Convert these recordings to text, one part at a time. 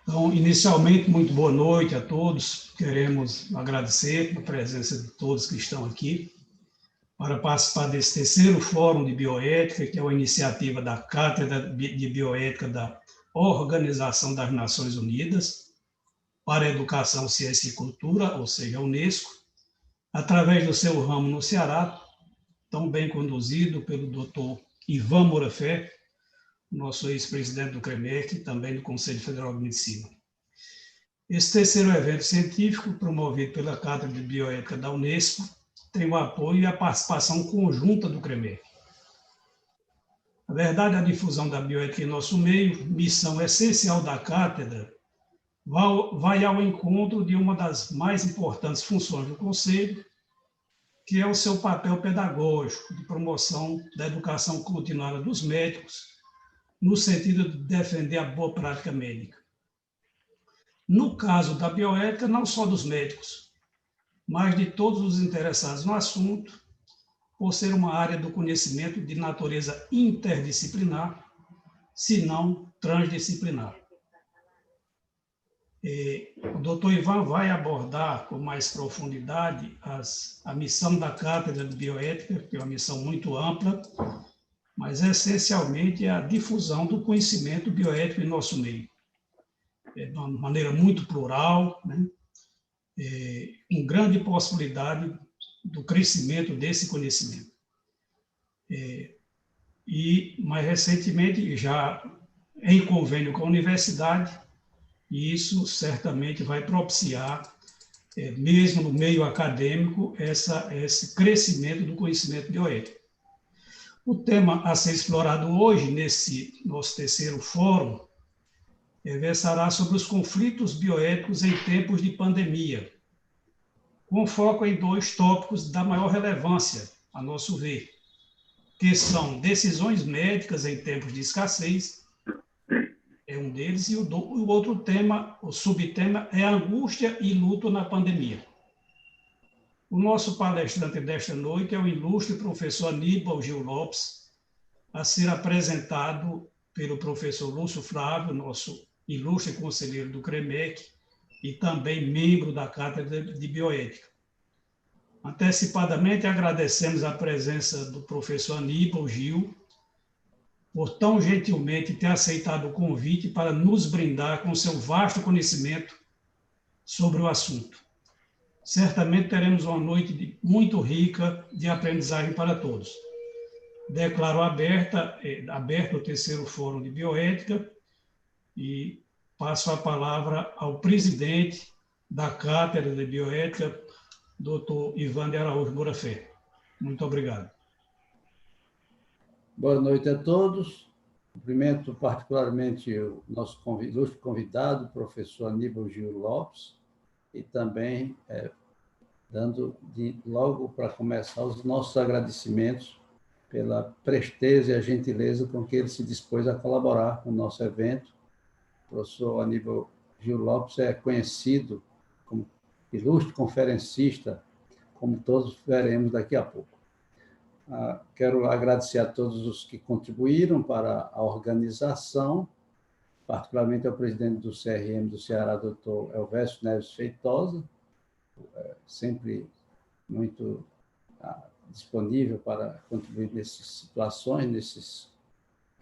Então, inicialmente, muito boa noite a todos. Queremos agradecer a presença de todos que estão aqui para participar desse terceiro Fórum de Bioética, que é uma iniciativa da Cátedra de Bioética da Organização das Nações Unidas para a Educação, Ciência e Cultura, ou seja, a Unesco, através do seu ramo no Ceará, tão bem conduzido pelo doutor Ivan Morafé, nosso ex-presidente do CREMEC e também do Conselho Federal de Medicina. Esse terceiro evento científico, promovido pela Cátedra de Bioética da Unesco, tem o apoio e a participação conjunta do CREMEC. Na verdade, a difusão da bioética em nosso meio, missão essencial da cátedra, vai ao encontro de uma das mais importantes funções do Conselho, que é o seu papel pedagógico de promoção da educação continuada dos médicos, no sentido de defender a boa prática médica. No caso da bioética, não só dos médicos, mas de todos os interessados no assunto, por ser uma área do conhecimento de natureza interdisciplinar, se não transdisciplinar. O doutor Ivan vai abordar com mais profundidade a missão da Cátedra de Bioética, que é uma missão muito ampla, mas essencialmente é a difusão do conhecimento bioético em nosso meio. De uma maneira muito plural, né? Com grande possibilidade do crescimento desse conhecimento. E, mais recentemente, já em convênio com a universidade, e isso certamente vai propiciar, mesmo no meio acadêmico, esse crescimento do conhecimento bioético. O tema a ser explorado hoje, nesse nosso terceiro fórum, versará sobre os conflitos bioéticos em tempos de pandemia, com foco em dois tópicos da maior relevância, a nosso ver, que são decisões médicas em tempos de escassez, é um deles, e o outro tema, o subtema, é angústia e luto na pandemia. O nosso palestrante desta noite é o ilustre professor Aníbal Gil Lopes, a ser apresentado pelo professor Lúcio Flávio, nosso ilustre conselheiro do CREMEC e também membro da Cátedra de Bioética. Antecipadamente, agradecemos a presença do professor Aníbal Gil, por tão gentilmente ter aceitado o convite para nos brindar com seu vasto conhecimento sobre o assunto. Certamente teremos uma noite muito rica de aprendizagem para todos. Declaro aberto o terceiro Fórum de Bioética e passo a palavra ao presidente da Cátedra de Bioética, doutor Ivan de Araújo Morafé. Muito obrigado. Boa noite a todos. Cumprimento particularmente o nosso ilustre convidado, o professor Aníbal Gil Lopes, e também logo para começar, os nossos agradecimentos pela presteza e a gentileza com que ele se dispôs a colaborar com o nosso evento. O professor Aníbal Gil Lopes é conhecido como ilustre conferencista, como todos veremos daqui a pouco. Quero agradecer a todos os que contribuíram para a organização, particularmente ao presidente do CRM do Ceará, doutor Elvésio Neves Feitosa, sempre muito disponível para contribuir nessas situações, nesses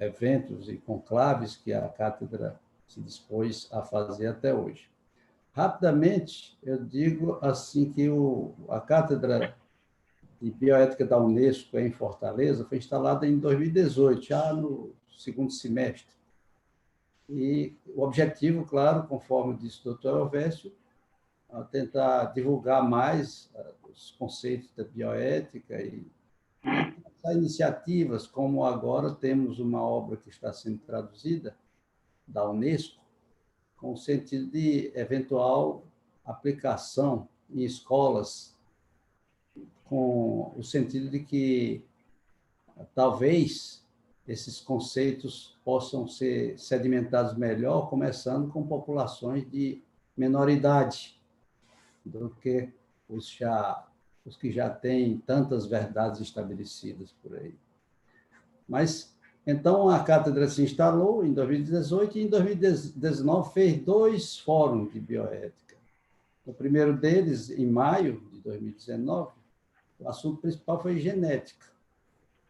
eventos e conclaves que a cátedra se dispôs a fazer até hoje. Rapidamente, eu digo assim que a cátedra de Bioética da Unesco em Fortaleza foi instalada em 2018, já no segundo semestre. E o objetivo, claro, conforme disse o doutor Elvésio, é tentar divulgar mais os conceitos da bioética e iniciativas, como agora temos uma obra que está sendo traduzida da Unesco, com o sentido de eventual aplicação em escolas, com o sentido de que talvez esses conceitos possam ser sedimentados melhor, começando com populações de menor idade, do que os que já têm tantas verdades estabelecidas por aí. Mas Então, a cátedra se instalou em 2018 e em 2019 fez 2 fóruns de bioética. O primeiro deles, em maio de 2019, o assunto principal foi genética,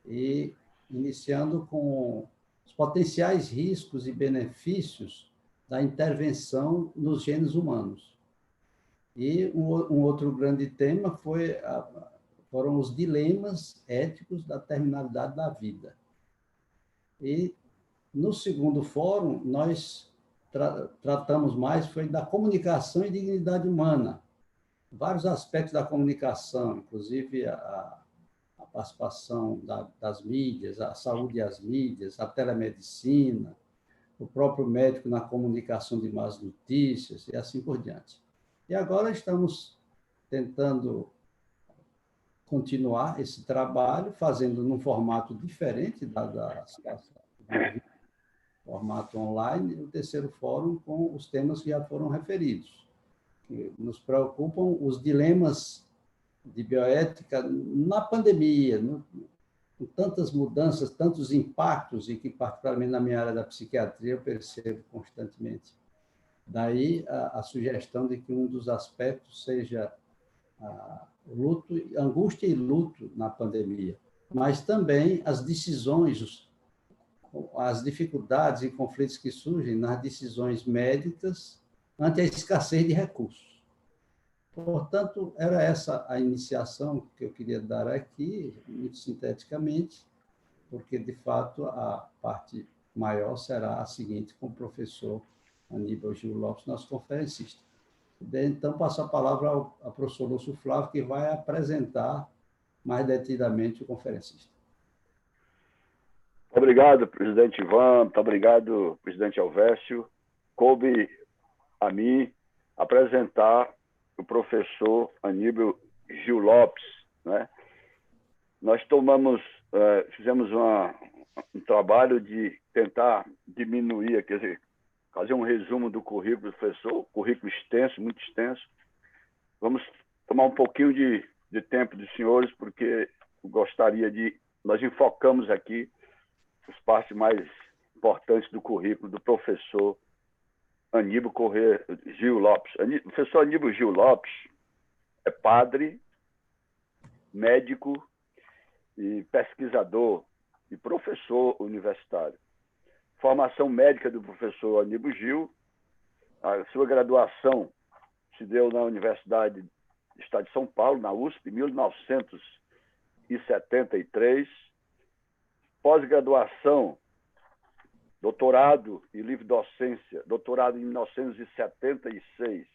e iniciando com os potenciais riscos e benefícios da intervenção nos genes humanos. E um outro grande tema foram os dilemas éticos da terminalidade da vida. E no segundo fórum, nós tratamos mais foi da comunicação e dignidade humana, vários aspectos da comunicação, inclusive a participação das mídias, a saúde e as mídias, a telemedicina, o próprio médico na comunicação de más notícias e assim por diante. E agora estamos tentando continuar esse trabalho, fazendo num formato diferente da situação, formato online, e o terceiro fórum com os temas que já foram referidos. Que nos preocupam os dilemas de bioética na pandemia, com tantas mudanças, tantos impactos, e que, particularmente na minha área da psiquiatria, eu percebo constantemente. Daí a sugestão de que um dos aspectos seja luto, angústia e luto na pandemia, mas também as decisões, as dificuldades e conflitos que surgem nas decisões médicas ante a escassez de recursos. Portanto, era essa a iniciação que eu queria dar aqui, muito sinteticamente, porque, de fato, a parte maior será a seguinte, com o professor Aníbal Gil Lopes, nosso conferencista. Então, passo a palavra ao professor Lúcio Flávio, que vai apresentar mais detidamente o conferencista. Obrigado, presidente Ivan, muito obrigado, presidente Elvésio. Coube a mim apresentar o professor Aníbal Gil Lopes, né? Nós fizemos um trabalho de tentar diminuir, quer dizer, fazer um resumo do currículo do professor, currículo extenso, muito extenso. Vamos tomar um pouquinho de tempo dos senhores, porque nós enfocamos aqui as partes mais importantes do currículo do professor Aníbal Gil Lopes. O professor Aníbal Gil Lopes é padre, médico e pesquisador e professor universitário. Formação médica do professor Aníbal Gil, a sua graduação se deu na Universidade do Estado de São Paulo, na USP, em 1973. Pós-graduação, doutorado e livre-docência, doutorado em 1976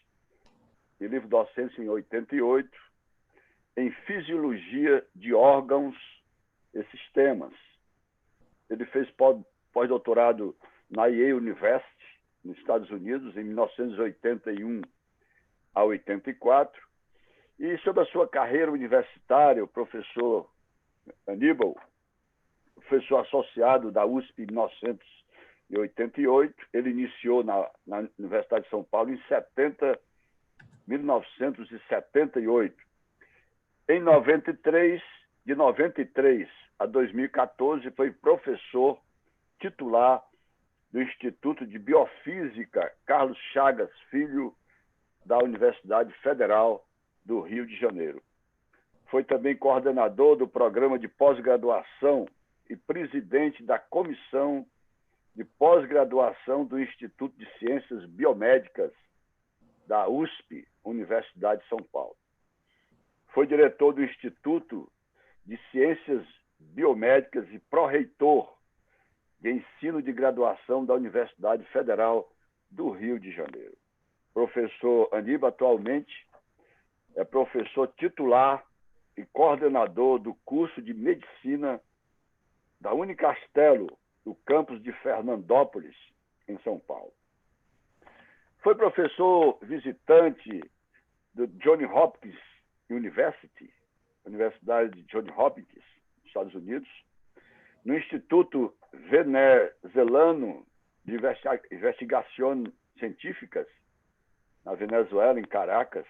e livre-docência em 88, em fisiologia de órgãos e sistemas. Ele fez pós-doutorado na Yale University, nos Estados Unidos, em 1981 a 84. E sobre a sua carreira universitária, o professor Aníbal, professor associado da USP em 1988, ele iniciou na Universidade de São Paulo em 1978. Em 93, de 93 a 2014, foi professor titular do Instituto de Biofísica Carlos Chagas Filho, da Universidade Federal do Rio de Janeiro. Foi também coordenador do programa de pós-graduação e presidente da comissão de pós-graduação do Instituto de Ciências Biomédicas da USP, Universidade de São Paulo. Foi diretor do Instituto de Ciências Biomédicas e pró-reitor de ensino de graduação da Universidade Federal do Rio de Janeiro. Professor Aníbal atualmente é professor titular e coordenador do curso de Medicina da Unicastelo, do campus de Fernandópolis, em São Paulo. Foi professor visitante do Johns Hopkins University, Universidade de Johns Hopkins, Estados Unidos, no Instituto Venezuelano de Investigações Científicas, na Venezuela, em Caracas.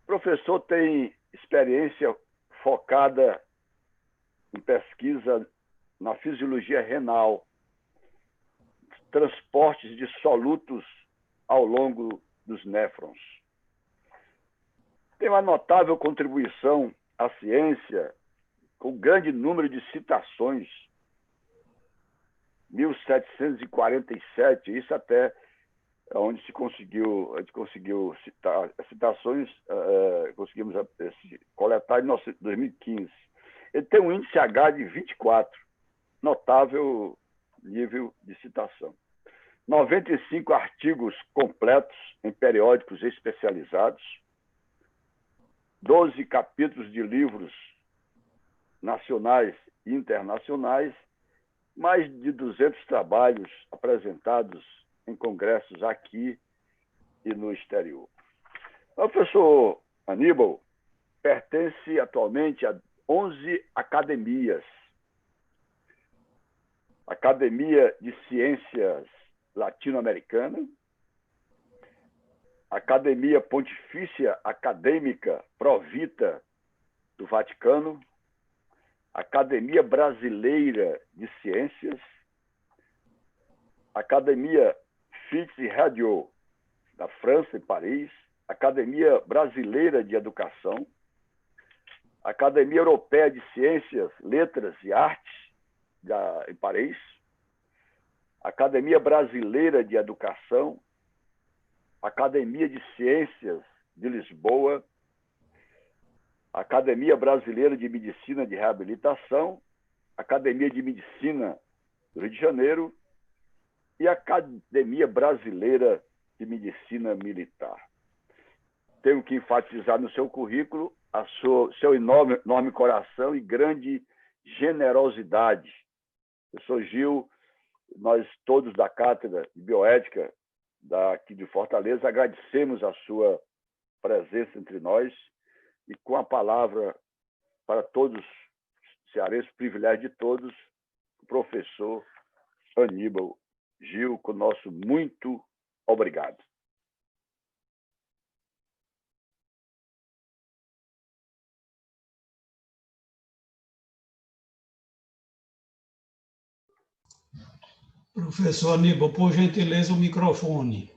O professor tem experiência focada em pesquisa na fisiologia renal, transportes de solutos ao longo dos néfrons. Tem uma notável contribuição à ciência, com grande número de citações, 1747, isso até onde a gente conseguiu citar citações, conseguimos coletar em 2015. Ele tem um índice H de 24, notável nível de citação. 95 artigos completos em periódicos especializados, 12 capítulos de livros nacionais e internacionais, mais de 200 trabalhos apresentados em congressos aqui e no exterior. O professor Aníbal pertence atualmente a 11 academias. Academia de Ciências Latino-Americana, Academia Pontifícia Acadêmica Provita do Vaticano, Academia Brasileira de Ciências, Academia Fitzgerald da França, em Paris, Academia Brasileira de Educação, Academia Europeia de Ciências, Letras e Artes, em Paris, Academia Brasileira de Educação, Academia de Ciências de Lisboa, Academia Brasileira de Medicina de Reabilitação, Academia de Medicina do Rio de Janeiro e Academia Brasileira de Medicina Militar. Tenho que enfatizar no seu currículo seu enorme coração e grande generosidade. Professor Gil, nós todos da Cátedra de Bioética daqui de Fortaleza agradecemos a sua presença entre nós e com a palavra para todos os cearenses, privilégio de todos, o professor Aníbal Gil, com nosso muito obrigado. Professor Aníbal, por gentileza, o microfone.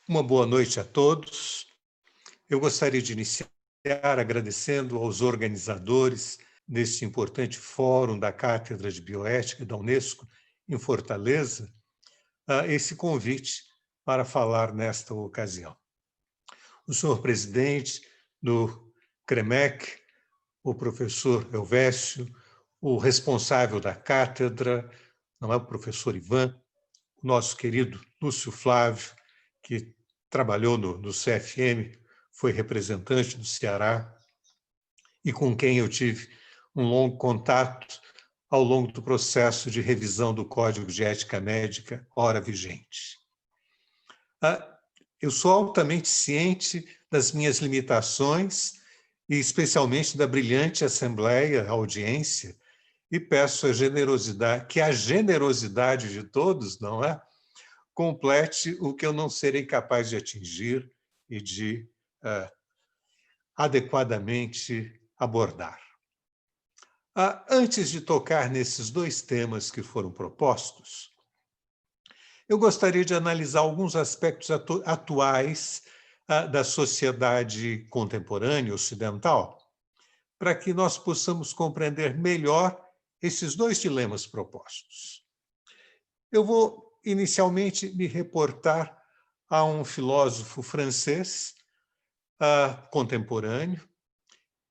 Uma boa noite a todos. Eu gostaria de iniciar agradecendo aos organizadores deste importante fórum da Cátedra de Bioética da Unesco em Fortaleza, esse convite para falar nesta ocasião. O senhor presidente do CREMEC, o professor Elvésio, o responsável da cátedra, não é, o professor Ivan, o nosso querido Lúcio Flávio, que trabalhou no CFM, foi representante do Ceará e com quem eu tive um longo contato ao longo do processo de revisão do Código de Ética Médica, ora vigente. Eu sou altamente ciente das minhas limitações e especialmente da brilhante assembleia, audiência, e peço que a generosidade de todos, não é, complete o que eu não serei capaz de atingir e de adequadamente abordar. Antes de tocar nesses dois temas que foram propostos, eu gostaria de analisar alguns aspectos atuais da sociedade contemporânea ocidental, para que nós possamos compreender melhor esses dois dilemas propostos. Eu vou, inicialmente, me reportar a um filósofo francês contemporâneo,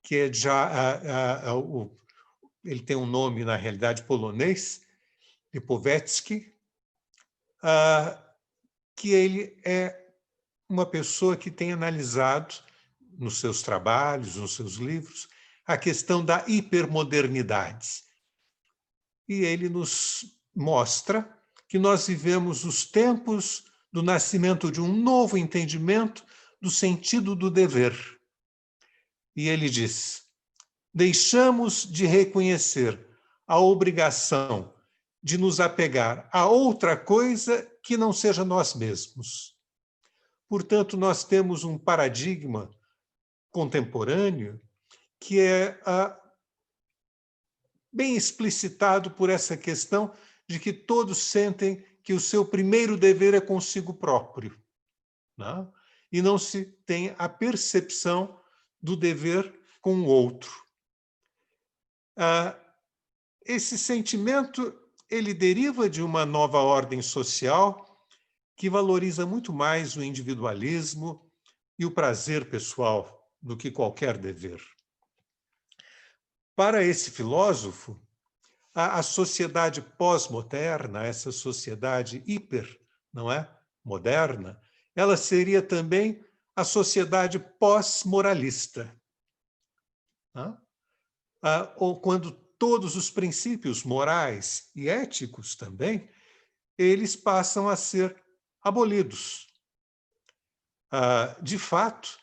que é ele tem um nome, na realidade, polonês, Lipovetsky, que ele é uma pessoa que tem analisado, nos seus trabalhos, nos seus livros, a questão da hipermodernidade. E ele nos mostra que nós vivemos os tempos do nascimento de um novo entendimento do sentido do dever. E ele diz: deixamos de reconhecer a obrigação de nos apegar a outra coisa que não seja nós mesmos. Portanto, nós temos um paradigma contemporâneo que é bem explicitado por essa questão de que todos sentem que o seu primeiro dever é consigo próprio, né? E não se tem a percepção do dever com o outro. Esse sentimento ele deriva de uma nova ordem social que valoriza muito mais o individualismo e o prazer pessoal do que qualquer dever. Para esse filósofo, a sociedade pós-moderna, essa sociedade hiper, não é, moderna, ela seria também a sociedade pós-moralista, né? Ou quando todos os princípios morais e éticos também, eles passam a ser abolidos. De fato,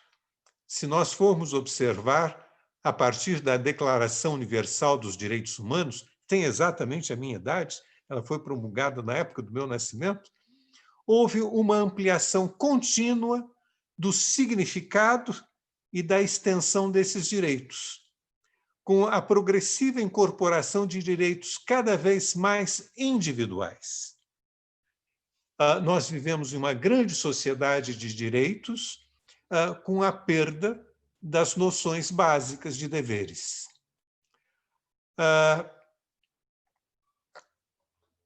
se nós formos observar, a partir da Declaração Universal dos Direitos Humanos, tem exatamente a minha idade, ela foi promulgada na época do meu nascimento, houve uma ampliação contínua do significado e da extensão desses direitos, com a progressiva incorporação de direitos cada vez mais individuais. Nós vivemos em uma grande sociedade de direitos, com a perda das noções básicas de deveres.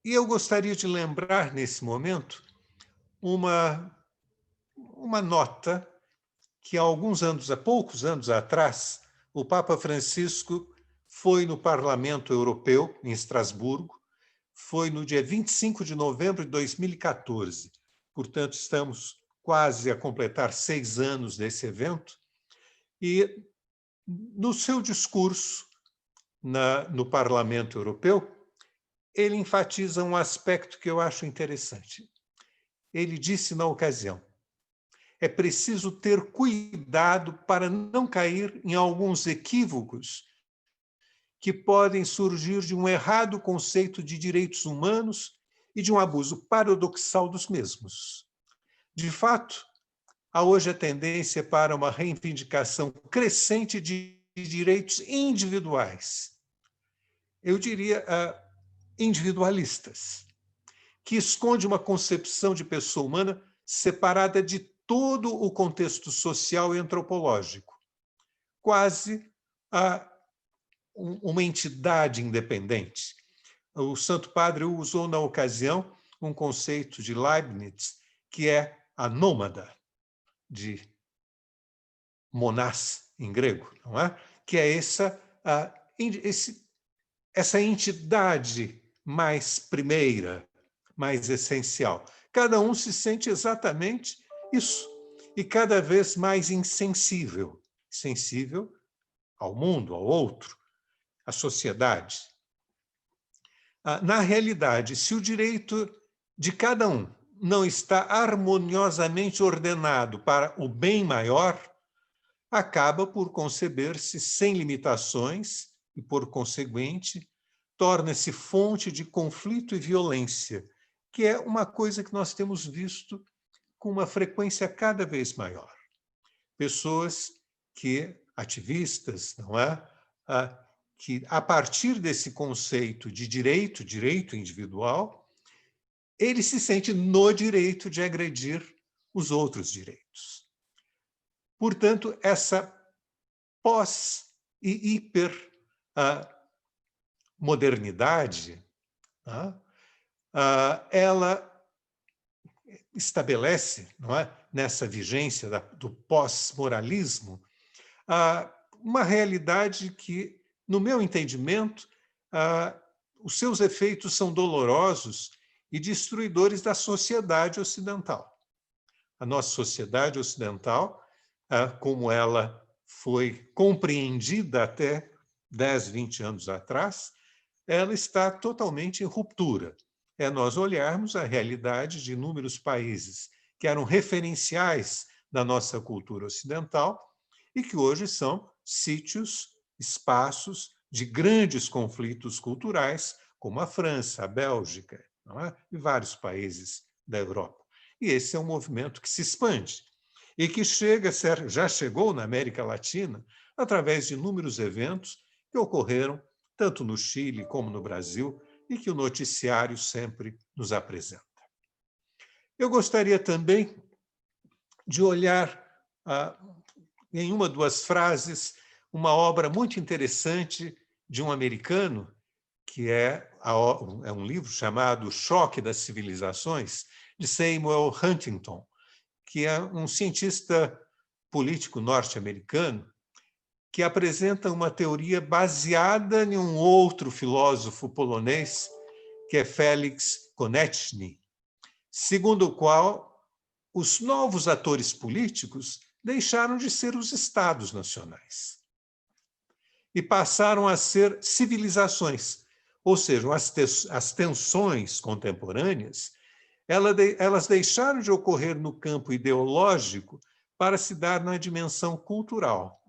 E eu gostaria de lembrar, nesse momento, uma nota que há poucos anos atrás, o Papa Francisco foi no Parlamento Europeu, em Estrasburgo, foi no dia 25 de novembro de 2014. Portanto, estamos quase a completar 6 anos desse evento. E, no seu discurso no Parlamento Europeu, ele enfatiza um aspecto que eu acho interessante. Ele disse na ocasião: é preciso ter cuidado para não cair em alguns equívocos que podem surgir de um errado conceito de direitos humanos e de um abuso paradoxal dos mesmos. De fato, há hoje a tendência para uma reivindicação crescente de direitos individuais. Eu diria individualistas, que esconde uma concepção de pessoa humana separada de todo o contexto social e antropológico, quase uma entidade independente. O Santo Padre usou, na ocasião, um conceito de Leibniz, que é a nômada, de monás, em grego, não é? Que é essa entidade mais primeira, mais essencial. Cada um se sente exatamente isso, e cada vez mais insensível, sensível ao mundo, ao outro, à sociedade. Na realidade, se o direito de cada um não está harmoniosamente ordenado para o bem maior, acaba por conceber-se sem limitações e, por conseguinte, torna-se fonte de conflito e violência, que é uma coisa que nós temos visto com uma frequência cada vez maior. Pessoas ativistas, não é? Que, a partir desse conceito de direito individual, ele se sente no direito de agredir os outros direitos. Portanto, essa pós- e hipermodernidade, ela estabelece, não é, nessa vigência do pós-moralismo, uma realidade que, no meu entendimento, os seus efeitos são dolorosos e destruidores da sociedade ocidental. A nossa sociedade ocidental, como ela foi compreendida até 10, 20 anos atrás, ela está totalmente em ruptura. É nós olharmos a realidade de inúmeros países que eram referenciais da nossa cultura ocidental e que hoje são sítios, espaços de grandes conflitos culturais, como a França, a Bélgica, não é? E vários países da Europa. E esse é um movimento que se expande e que já chegou na América Latina através de inúmeros eventos que ocorreram tanto no Chile como no Brasil e que o noticiário sempre nos apresenta. Eu gostaria também de olhar em uma, duas frases, uma obra muito interessante de um americano, que é um livro chamado Choque das Civilizações, de Samuel Huntington, que é um cientista político norte-americano que apresenta uma teoria baseada em um outro filósofo polonês, que é Felix Konecny, segundo o qual os novos atores políticos deixaram de ser os estados nacionais e passaram a ser civilizações, ou seja, as tensões contemporâneas, elas deixaram de ocorrer no campo ideológico para se dar na dimensão cultural.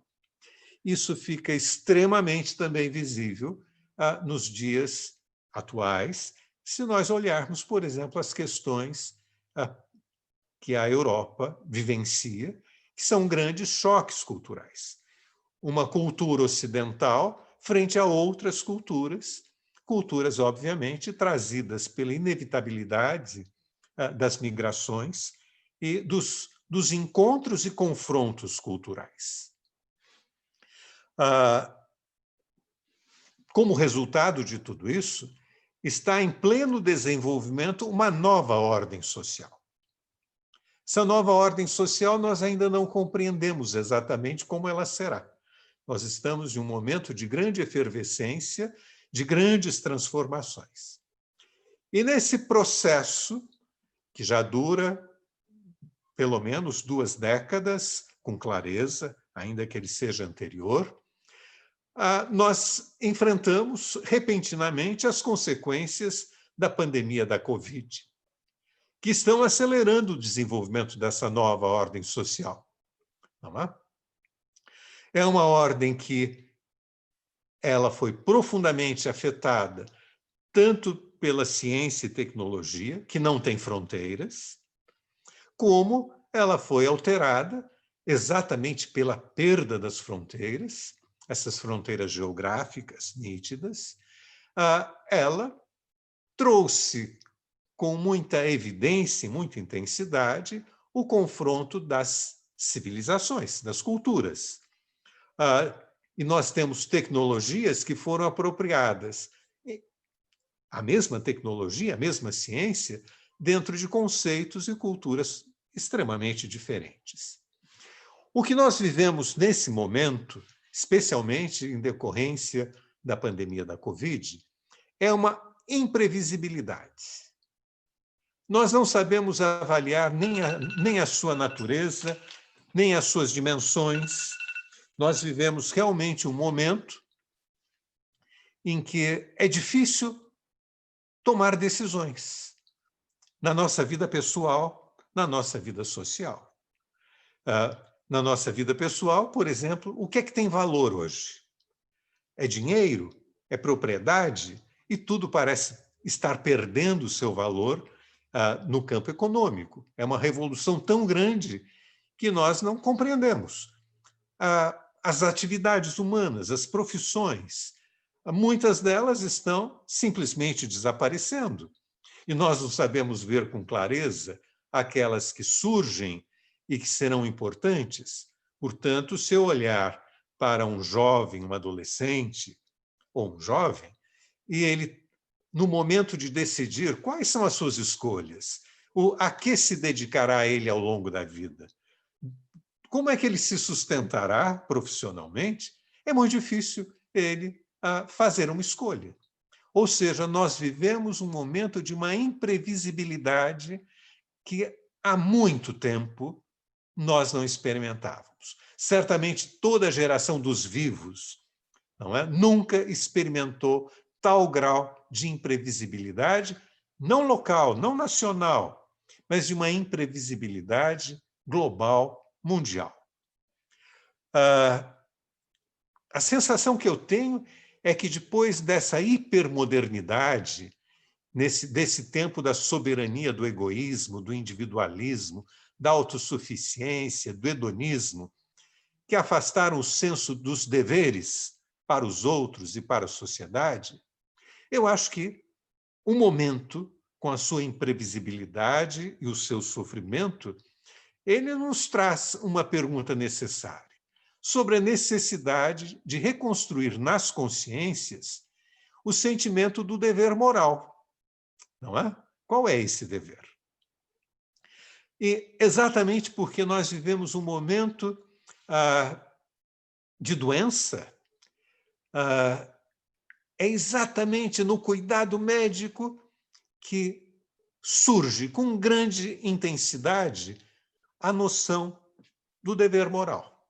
Isso fica extremamente também visível nos dias atuais, se nós olharmos, por exemplo, as questões que a Europa vivencia, que são grandes choques culturais. Uma cultura ocidental frente a outras culturas, obviamente, trazidas pela inevitabilidade das migrações e dos encontros e confrontos culturais. Como resultado de tudo isso, está em pleno desenvolvimento uma nova ordem social. Essa nova ordem social nós ainda não compreendemos exatamente como ela será. Nós estamos em um momento de grande efervescência, de grandes transformações. E nesse processo, que já dura pelo menos 2 décadas, com clareza, ainda que ele seja anterior, nós enfrentamos repentinamente as consequências da pandemia da Covid, que estão acelerando o desenvolvimento dessa nova ordem social. Não é? É uma ordem que ela foi profundamente afetada tanto pela ciência e tecnologia, que não tem fronteiras, como ela foi alterada exatamente pela perda das fronteiras, essas fronteiras geográficas nítidas. Ela trouxe com muita evidência e muita intensidade o confronto das civilizações, das culturas. E nós temos tecnologias que foram apropriadas. A mesma tecnologia, a mesma ciência, dentro de conceitos e culturas extremamente diferentes. O que nós vivemos nesse momento, especialmente em decorrência da pandemia da Covid, é uma imprevisibilidade. Nós não sabemos avaliar nem a sua natureza, nem as suas dimensões. Nós vivemos realmente um momento em que é difícil tomar decisões na nossa vida pessoal, na nossa vida social. Na nossa vida pessoal, por exemplo, o que é que tem valor hoje? É dinheiro? É propriedade? E tudo parece estar perdendo o seu valor no campo econômico. É uma revolução tão grande que nós não compreendemos. As atividades humanas, as profissões, muitas delas estão simplesmente desaparecendo. E nós não sabemos ver com clareza aquelas que surgem e que serão importantes. Portanto, se eu olhar para um jovem, um adolescente ou um jovem, e ele, no momento de decidir quais são as suas escolhas, a que se dedicará ele ao longo da vida, como é que ele se sustentará profissionalmente, é muito difícil ele fazer uma escolha. Ou seja, nós vivemos um momento de uma imprevisibilidade que há muito tempo nós não experimentávamos. Certamente toda a geração dos vivos nunca experimentou tal grau de imprevisibilidade, não local, não nacional, mas de uma imprevisibilidade global, mundial. A sensação que eu tenho é que depois dessa hipermodernidade desse tempo da soberania, do egoísmo, do individualismo, da autossuficiência, do hedonismo, que afastaram o senso dos deveres para os outros e para a sociedade, eu acho que o momento, com a sua imprevisibilidade e o seu sofrimento, ele nos traz uma pergunta necessária sobre a necessidade de reconstruir nas consciências o sentimento do dever moral, não é? Qual é esse dever? E exatamente porque nós vivemos um momento de doença, é exatamente no cuidado médico que surge com grande intensidade a noção do dever moral.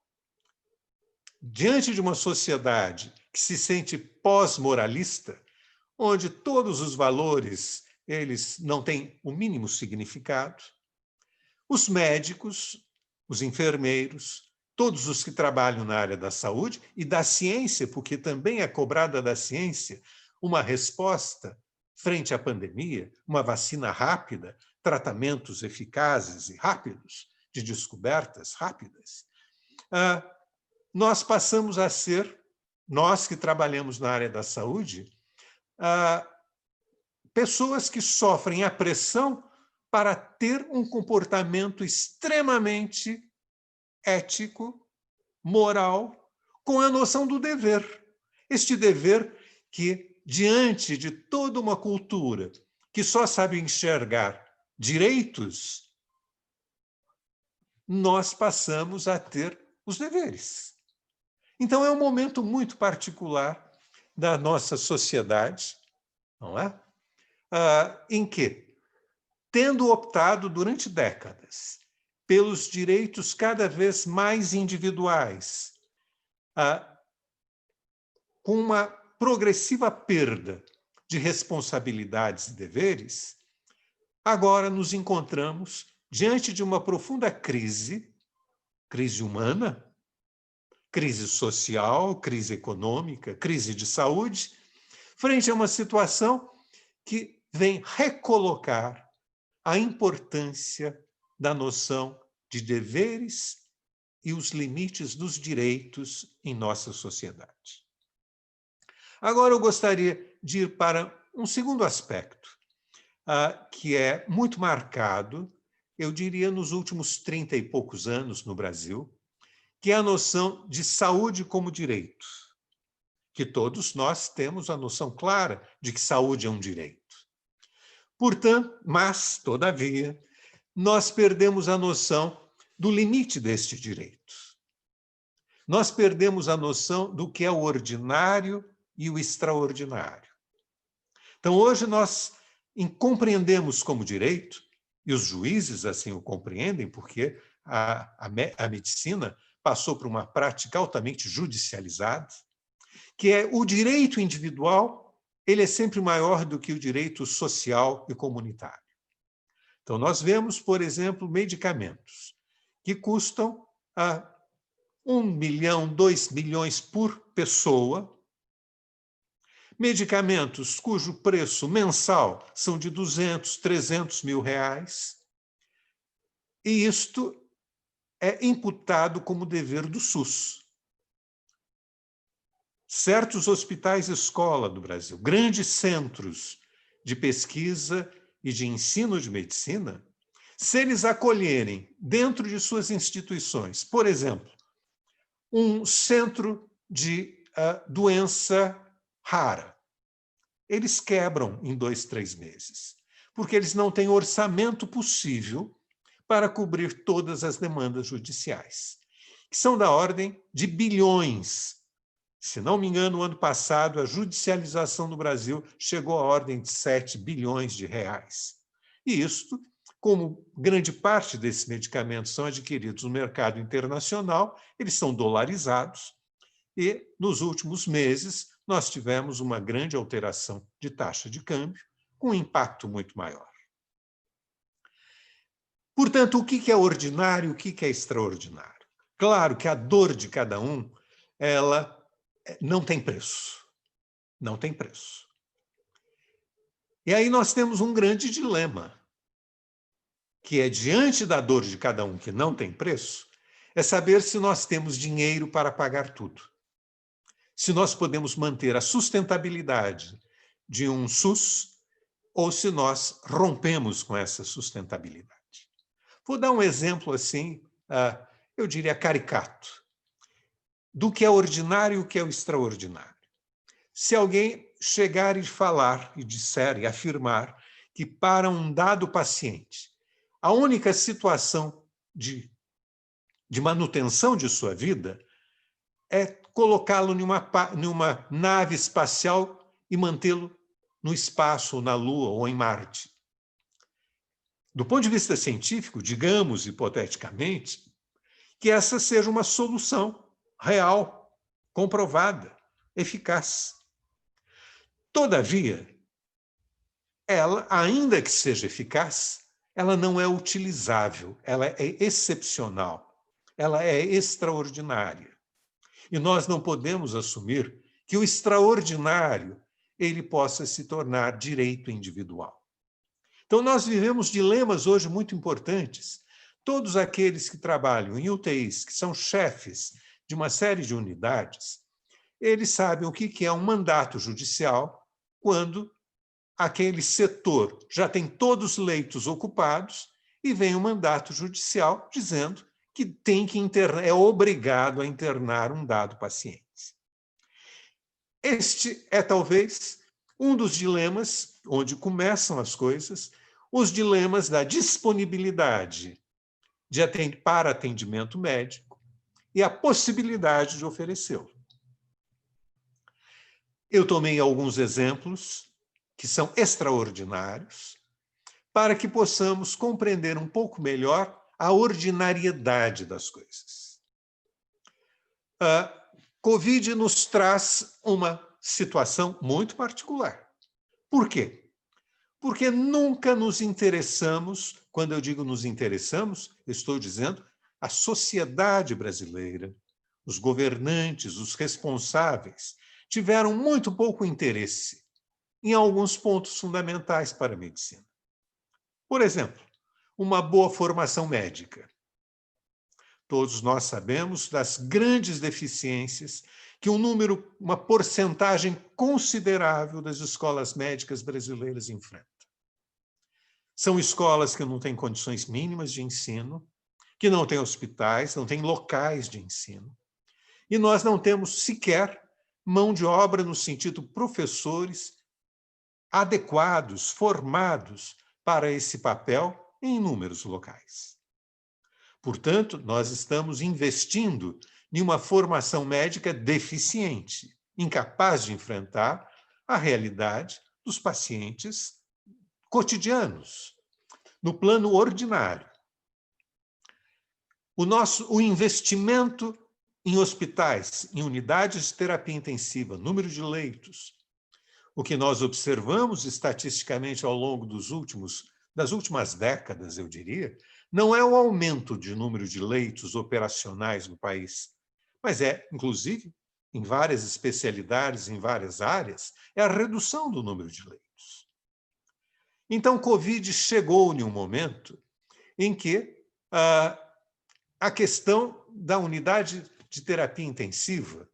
Diante de uma sociedade que se sente pós-moralista, onde todos os valores eles não têm o mínimo significado, os médicos, os enfermeiros, todos os que trabalham na área da saúde e da ciência, porque também é cobrada da ciência uma resposta frente à pandemia, uma vacina rápida, tratamentos eficazes e rápidos, de descobertas rápidas, nós passamos a ser, nós que trabalhamos na área da saúde, pessoas que sofrem a pressão para ter um comportamento extremamente ético, moral, com a noção do dever. Este dever que, diante de toda uma cultura que só sabe enxergar direitos, nós passamos a ter os deveres. Então, é um momento muito particular da nossa sociedade, não é? Em que, tendo optado durante décadas pelos direitos cada vez mais individuais, com uma progressiva perda de responsabilidades e deveres, agora nos encontramos diante de uma profunda crise humana, crise social, crise econômica, crise de saúde, frente a uma situação que vem recolocar a importância da noção de deveres e os limites dos direitos em nossa sociedade. Agora eu gostaria de ir para um segundo aspecto, que é muito marcado, eu diria, nos últimos 30 e poucos anos no Brasil, que é a noção de saúde como direito, que todos nós temos a noção clara de que saúde é um direito. Portanto, mas, todavia, nós perdemos a noção do limite deste direito. Nós perdemos a noção do que é o ordinário e o extraordinário. Então, hoje nós compreendemos como direito, e os juízes assim o compreendem, porque a medicina passou por uma prática altamente judicializada, que é o direito individual, ele é sempre maior do que o direito social e comunitário. Então, nós vemos, por exemplo, medicamentos que custam 1 milhão, 2 milhões por pessoa, medicamentos cujo preço mensal são de 200, 300 mil reais, e isto é imputado como dever do SUS. Certos hospitais-escola do Brasil, grandes centros de pesquisa e de ensino de medicina, se eles acolherem dentro de suas instituições, por exemplo, um centro de doença rara, eles quebram em 2, 3 meses, porque eles não têm orçamento possível para cobrir todas as demandas judiciais, que são da ordem de bilhões. Se não me engano, no ano passado, a judicialização no Brasil chegou à ordem de 7 bilhões de reais. E isto, como grande parte desses medicamentos são adquiridos no mercado internacional, eles são dolarizados, e nos últimos meses nós tivemos uma grande alteração de taxa de câmbio, com um impacto muito maior. Portanto, o que é ordinário e o que é extraordinário? Claro que a dor de cada um, ela não tem preço. Não tem preço. E aí nós temos um grande dilema, que é, diante da dor de cada um que não tem preço, é saber se nós temos dinheiro para pagar tudo. Se nós podemos manter a sustentabilidade de um SUS ou se nós rompemos com essa sustentabilidade. Vou dar um exemplo assim, eu diria caricato, do que é ordinário e o que é o extraordinário. Se alguém chegar e falar, e disser, e afirmar que para um dado paciente, a única situação de manutenção de sua vida é colocá-lo numa nave espacial e mantê-lo no espaço, ou na Lua, ou em Marte. Do ponto de vista científico, digamos, hipoteticamente, que essa seja uma solução real, comprovada, eficaz. Todavia, ela, ainda que seja eficaz, ela não é utilizável, ela é excepcional, ela é extraordinária. E nós não podemos assumir que o extraordinário ele possa se tornar direito individual. Então, nós vivemos dilemas hoje muito importantes. Todos aqueles que trabalham em UTIs, que são chefes de uma série de unidades, eles sabem o que é um mandato judicial quando aquele setor já tem todos os leitos ocupados e vem um mandato judicial dizendo que tem que é obrigado a internar um dado paciente. Este é talvez um dos dilemas onde começam as coisas, os dilemas da disponibilidade para atendimento médico e a possibilidade de oferecê-lo. Eu tomei alguns exemplos que são extraordinários para que possamos compreender um pouco melhor a ordinariedade das coisas. A Covid nos traz uma situação muito particular. Por quê? Porque nunca nos interessamos, quando eu digo nos interessamos, estou dizendo a sociedade brasileira, os governantes, os responsáveis, tiveram muito pouco interesse em alguns pontos fundamentais para a medicina. Por exemplo, uma boa formação médica. Todos nós sabemos das grandes deficiências que uma porcentagem considerável das escolas médicas brasileiras enfrenta. São escolas que não têm condições mínimas de ensino, que não têm hospitais, não têm locais de ensino. E nós não temos sequer mão de obra no sentido professores adequados, formados para esse papel em inúmeros locais. Portanto, nós estamos investindo em uma formação médica deficiente, incapaz de enfrentar a realidade dos pacientes cotidianos, no plano ordinário. O investimento em hospitais, em unidades de terapia intensiva, número de leitos, o que nós observamos estatisticamente ao longo das últimas décadas, eu diria, não é o aumento de número de leitos operacionais no país, mas é, inclusive, em várias especialidades, em várias áreas, é a redução do número de leitos. Então, Covid chegou em um momento em que a questão da unidade de terapia intensiva,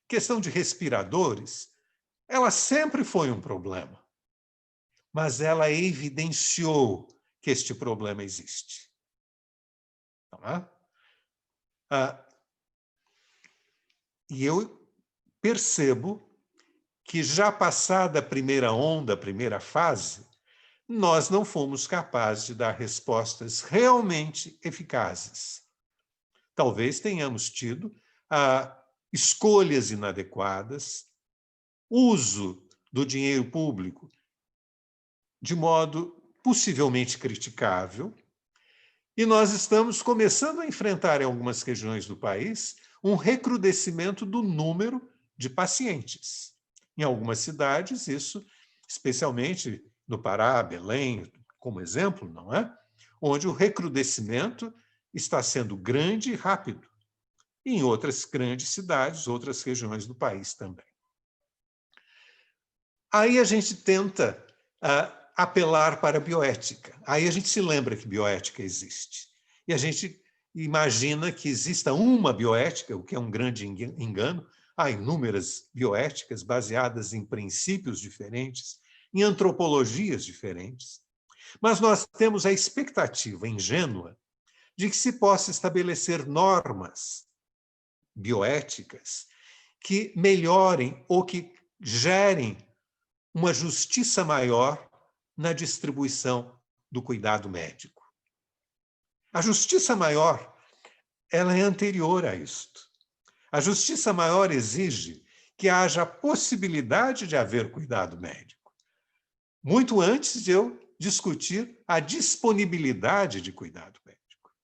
questão de respiradores, ela sempre foi um problema, mas ela evidenciou que este problema existe. E eu percebo que, já passada a primeira onda, a primeira fase, nós não fomos capazes de dar respostas realmente eficazes. Talvez tenhamos tido escolhas inadequadas, uso do dinheiro público de modo possivelmente criticável, e nós estamos começando a enfrentar em algumas regiões do país um recrudescimento do número de pacientes. Em algumas cidades, isso, especialmente no Pará, Belém, como exemplo, não é? Onde o recrudescimento está sendo grande e rápido. E em outras grandes cidades, outras regiões do país também. Aí a gente tenta apelar para a bioética. Aí a gente se lembra que bioética existe. E a gente imagina que exista uma bioética, o que é um grande engano. Há inúmeras bioéticas baseadas em princípios diferentes, em antropologias diferentes. Mas nós temos a expectativa ingênua de que se possa estabelecer normas bioéticas que melhorem ou que gerem uma justiça maior na distribuição do cuidado médico. A justiça maior, ela é anterior a isto. A justiça maior exige que haja a possibilidade de haver cuidado médico, muito antes de eu discutir a disponibilidade de cuidado médico.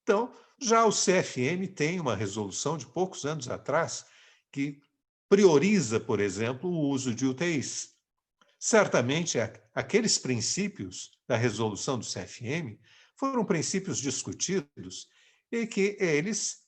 Então, já o CFM tem uma resolução de poucos anos atrás que prioriza, por exemplo, o uso de UTIs. Certamente, aqueles princípios da resolução do CFM foram princípios discutidos e que eles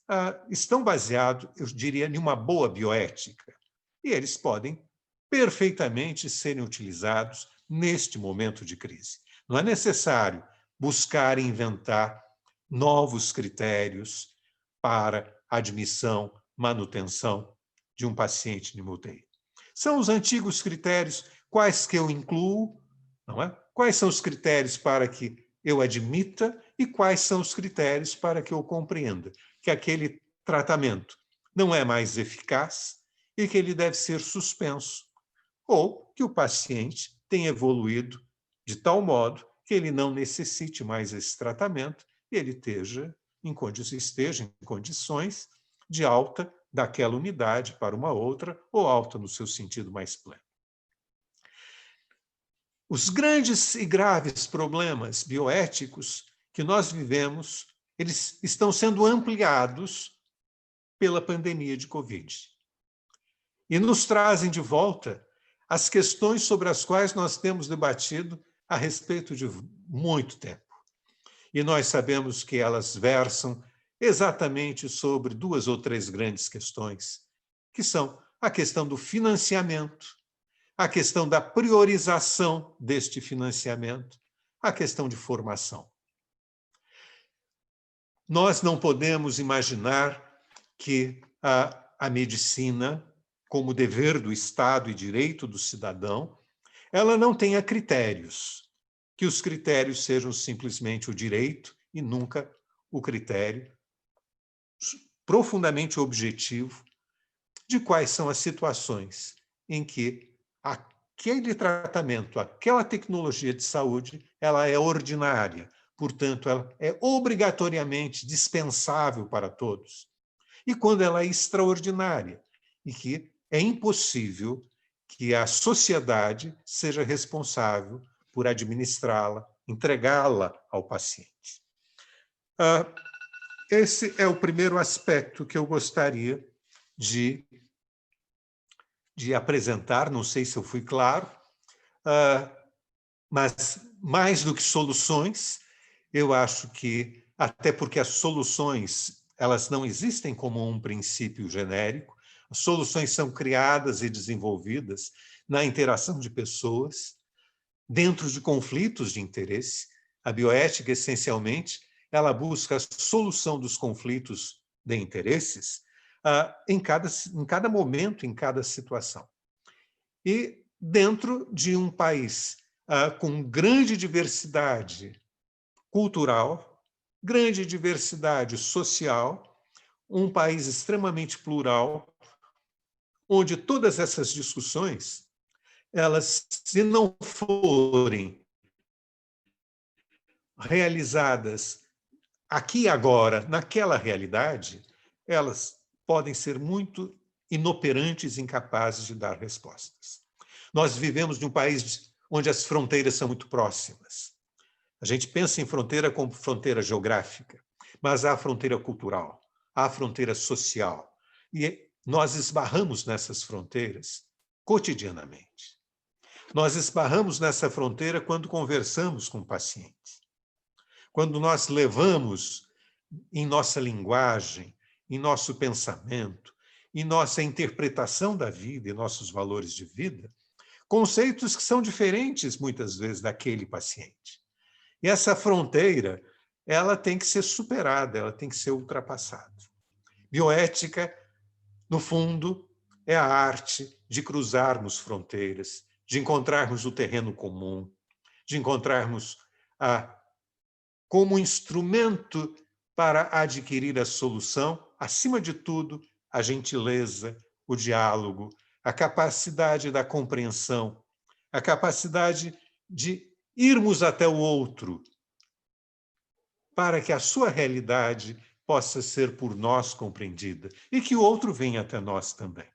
estão baseados, eu diria, em uma boa bioética. E eles podem perfeitamente serem utilizados neste momento de crise. Não é necessário buscar inventar novos critérios para admissão, manutenção de um paciente de UTI. São os antigos critérios, quais que eu incluo, não é? Quais são os critérios para que eu admita e quais são os critérios para que eu compreenda que aquele tratamento não é mais eficaz e que ele deve ser suspenso, ou que o paciente tem evoluído de tal modo que ele não necessite mais esse tratamento e ele esteja em condições de alta daquela unidade para uma outra, ou alta no seu sentido mais pleno. Os grandes e graves problemas bioéticos que nós vivemos, eles estão sendo ampliados pela pandemia de Covid. E nos trazem de volta as questões sobre as quais nós temos debatido a respeito de muito tempo. E nós sabemos que elas versam exatamente sobre duas ou três grandes questões, que são a questão do financiamento, a questão da priorização deste financiamento, a questão de formação. Nós não podemos imaginar que a medicina, como dever do Estado e direito do cidadão, ela não tenha critérios, que os critérios sejam simplesmente o direito e nunca o critério profundamente objetivo de quais são as situações em que aquele tratamento, aquela tecnologia de saúde, ela é ordinária, portanto, ela é obrigatoriamente dispensável para todos. E quando ela é extraordinária, e que é impossível que a sociedade seja responsável por administrá-la, entregá-la ao paciente. Esse é o primeiro aspecto que eu gostaria de apresentar, não sei se eu fui claro, mas mais do que soluções, eu acho que, até porque as soluções elas não existem como um princípio genérico, as soluções são criadas e desenvolvidas na interação de pessoas, dentro de conflitos de interesse. A bioética, essencialmente, ela busca a solução dos conflitos de interesses em cada momento, em cada situação. E dentro de um país com grande diversidade cultural, grande diversidade social, um país extremamente plural, onde todas essas discussões, elas, se não forem realizadas aqui e agora, naquela realidade, elas podem ser muito inoperantes e incapazes de dar respostas. Nós vivemos de um país onde as fronteiras são muito próximas. A gente pensa em fronteira como fronteira geográfica, mas há fronteira cultural, há fronteira social. E nós esbarramos nessas fronteiras cotidianamente. Nós esbarramos nessa fronteira quando conversamos com pacientes. Quando nós levamos em nossa linguagem, em nosso pensamento, em nossa interpretação da vida e nossos valores de vida, conceitos que são diferentes, muitas vezes, daquele paciente. E essa fronteira, ela tem que ser superada, ela tem que ser ultrapassada. Bioética, no fundo, é a arte de cruzarmos fronteiras, de encontrarmos o terreno comum, de encontrarmos como instrumento para adquirir a solução, acima de tudo, a gentileza, o diálogo, a capacidade da compreensão, a capacidade de irmos até o outro, para que a sua realidade possa ser por nós compreendida e que o outro venha até nós também.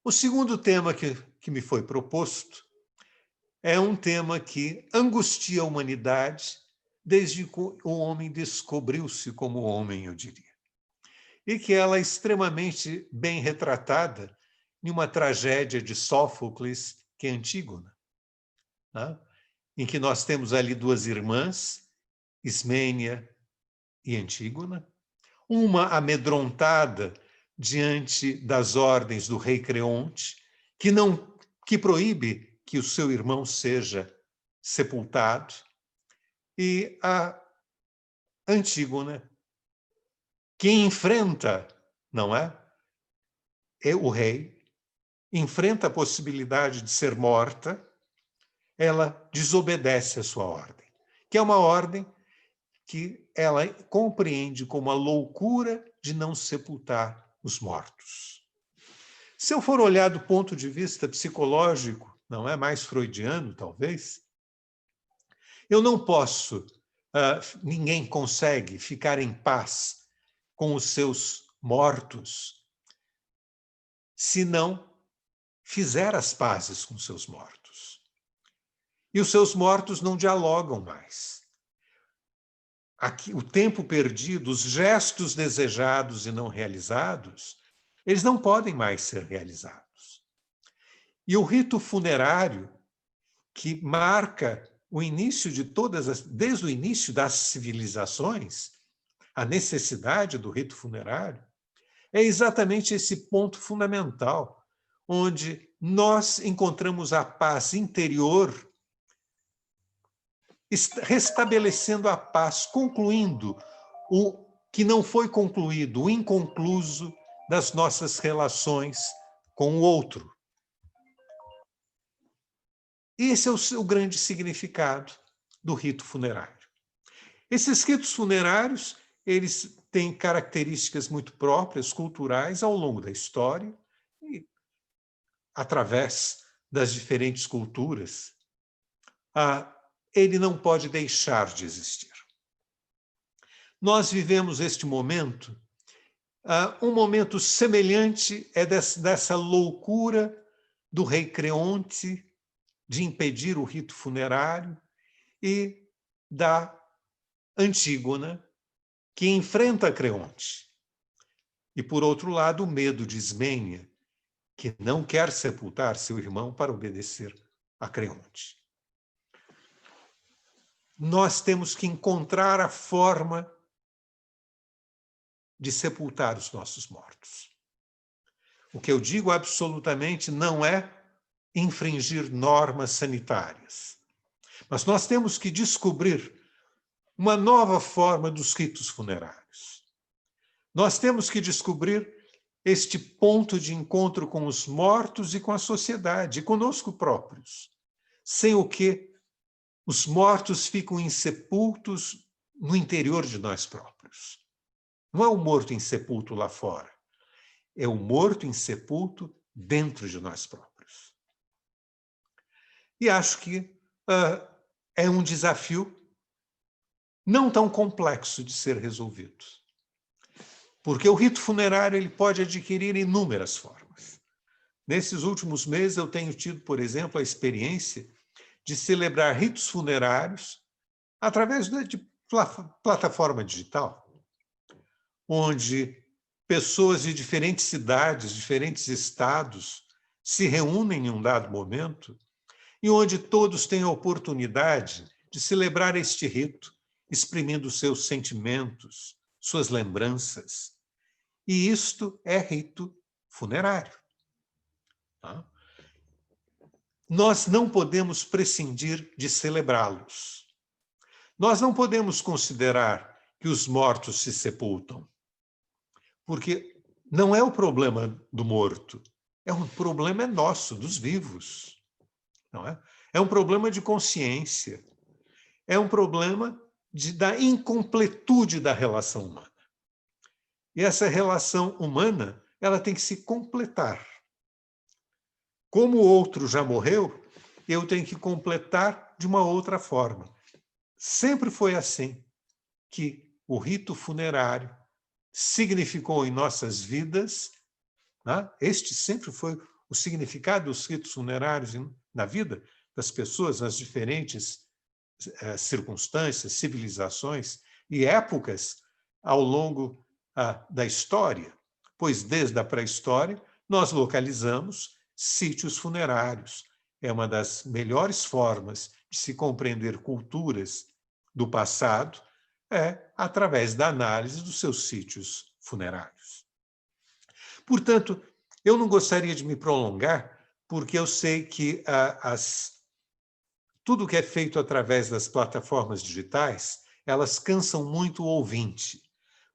O segundo tema que me foi proposto é um tema que angustia a humanidade desde que o homem descobriu-se como homem, eu diria. E que ela é extremamente bem retratada em uma tragédia de Sófocles, que é Antígona, né? Em que nós temos ali duas irmãs, Ismênia e Antígona, uma amedrontada diante das ordens do rei Creonte, que proíbe que o seu irmão seja sepultado, e a Antígona, que enfrenta, não é? O rei, enfrenta a possibilidade de ser morta, ela desobedece a sua ordem, que é uma ordem que ela compreende como a loucura de não sepultar os mortos. Se eu for olhar do ponto de vista psicológico, não é mais freudiano, talvez, eu não posso, ninguém consegue ficar em paz com os seus mortos se não fizer as pazes com seus mortos. E os seus mortos não dialogam mais. Aqui, o tempo perdido, os gestos desejados e não realizados, eles não podem mais ser realizados. E o rito funerário, que marca o início de desde o início das civilizações, a necessidade do rito funerário, é exatamente esse ponto fundamental, onde nós encontramos a paz interior, restabelecendo a paz, concluindo o que não foi concluído, o inconcluso das nossas relações com o outro. Esse é o grande significado do rito funerário. Esses ritos funerários, eles têm características muito próprias, culturais, ao longo da história, e através das diferentes culturas. Ele não pode deixar de existir. Nós vivemos este momento, um momento semelhante é dessa loucura do rei Creonte de impedir o rito funerário e da Antígona, que enfrenta Creonte. E, por outro lado, o medo de Ismênia, que não quer sepultar seu irmão para obedecer a Creonte. Nós temos que encontrar a forma de sepultar os nossos mortos. O que eu digo absolutamente não é infringir normas sanitárias, mas nós temos que descobrir uma nova forma dos ritos funerários. Nós temos que descobrir este ponto de encontro com os mortos e com a sociedade, e conosco próprios, sem o que os mortos ficam insepultos no interior de nós próprios. Não é o morto insepulto lá fora, é o morto insepulto dentro de nós próprios. E acho que é um desafio não tão complexo de ser resolvido. Porque o rito funerário ele pode adquirir inúmeras formas. Nesses últimos meses, eu tenho tido, por exemplo, a experiência de celebrar ritos funerários através de plataforma digital, onde pessoas de diferentes cidades, diferentes estados, se reúnem em um dado momento e onde todos têm a oportunidade de celebrar este rito, exprimindo seus sentimentos, suas lembranças. E isto é rito funerário. Tá? nós não podemos prescindir de celebrá-los. Nós não podemos considerar que os mortos se sepultam, porque não é o problema do morto, um problema nosso, dos vivos, não é? É um problema de consciência, é um problema da incompletude da relação humana. E essa relação humana, ela tem que se completar. Como o outro já morreu, eu tenho que completar de uma outra forma. Sempre foi assim que o rito funerário significou em nossas vidas, né? Este sempre foi o significado dos ritos funerários na vida das pessoas, nas diferentes circunstâncias, civilizações e épocas ao longo da história, pois desde a pré-história nós localizamos sítios funerários. É uma das melhores formas de se compreender culturas do passado, através da análise dos seus sítios funerários. Portanto, eu não gostaria de me prolongar, porque eu sei que tudo que é feito através das plataformas digitais, elas cansam muito o ouvinte,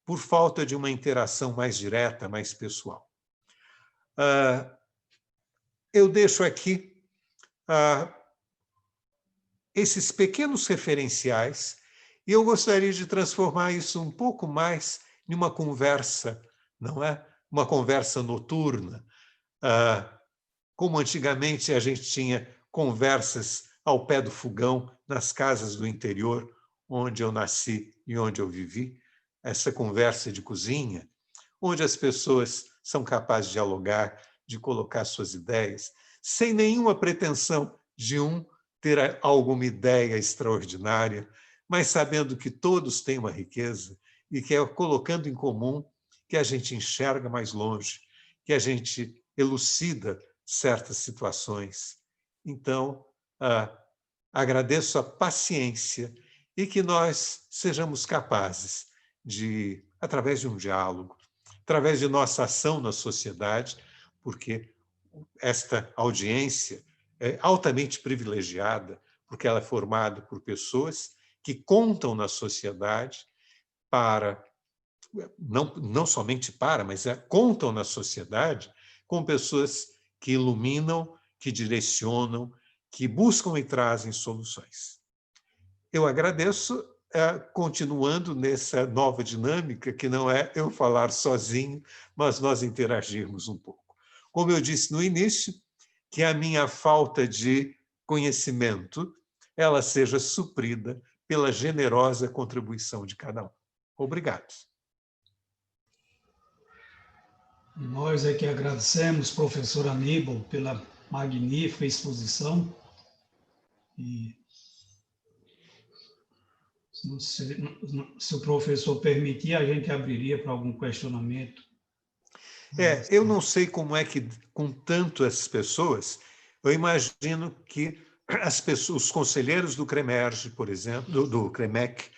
por falta de uma interação mais direta, mais pessoal. Eu deixo aqui esses pequenos referenciais e eu gostaria de transformar isso um pouco mais em uma conversa, não é? Uma conversa noturna, como antigamente a gente tinha conversas ao pé do fogão, nas casas do interior, onde eu nasci e onde eu vivi, essa conversa de cozinha, onde as pessoas são capazes de dialogar, de colocar suas ideias, sem nenhuma pretensão de ter alguma ideia extraordinária, mas sabendo que todos têm uma riqueza e que é colocando em comum que a gente enxerga mais longe, que a gente elucida certas situações. Então, agradeço a paciência e que nós sejamos capazes de, através de um diálogo, através de nossa ação na sociedade, porque esta audiência é altamente privilegiada, porque ela é formada por pessoas que contam na sociedade para, não somente para, mas contam na sociedade com pessoas que iluminam, que direcionam, que buscam e trazem soluções. Eu agradeço, continuando nessa nova dinâmica, que não é eu falar sozinho, mas nós interagirmos um pouco. Como eu disse no início, que a minha falta de conhecimento ela seja suprida pela generosa contribuição de cada um. Obrigado. Nós é que agradecemos, professor Aníbal, pela magnífica exposição. E se o professor permitir, a gente abriria para algum questionamento. Eu não sei como é que, com tanto essas pessoas, eu imagino que os conselheiros do CREMERGE, por exemplo, do CREMEC,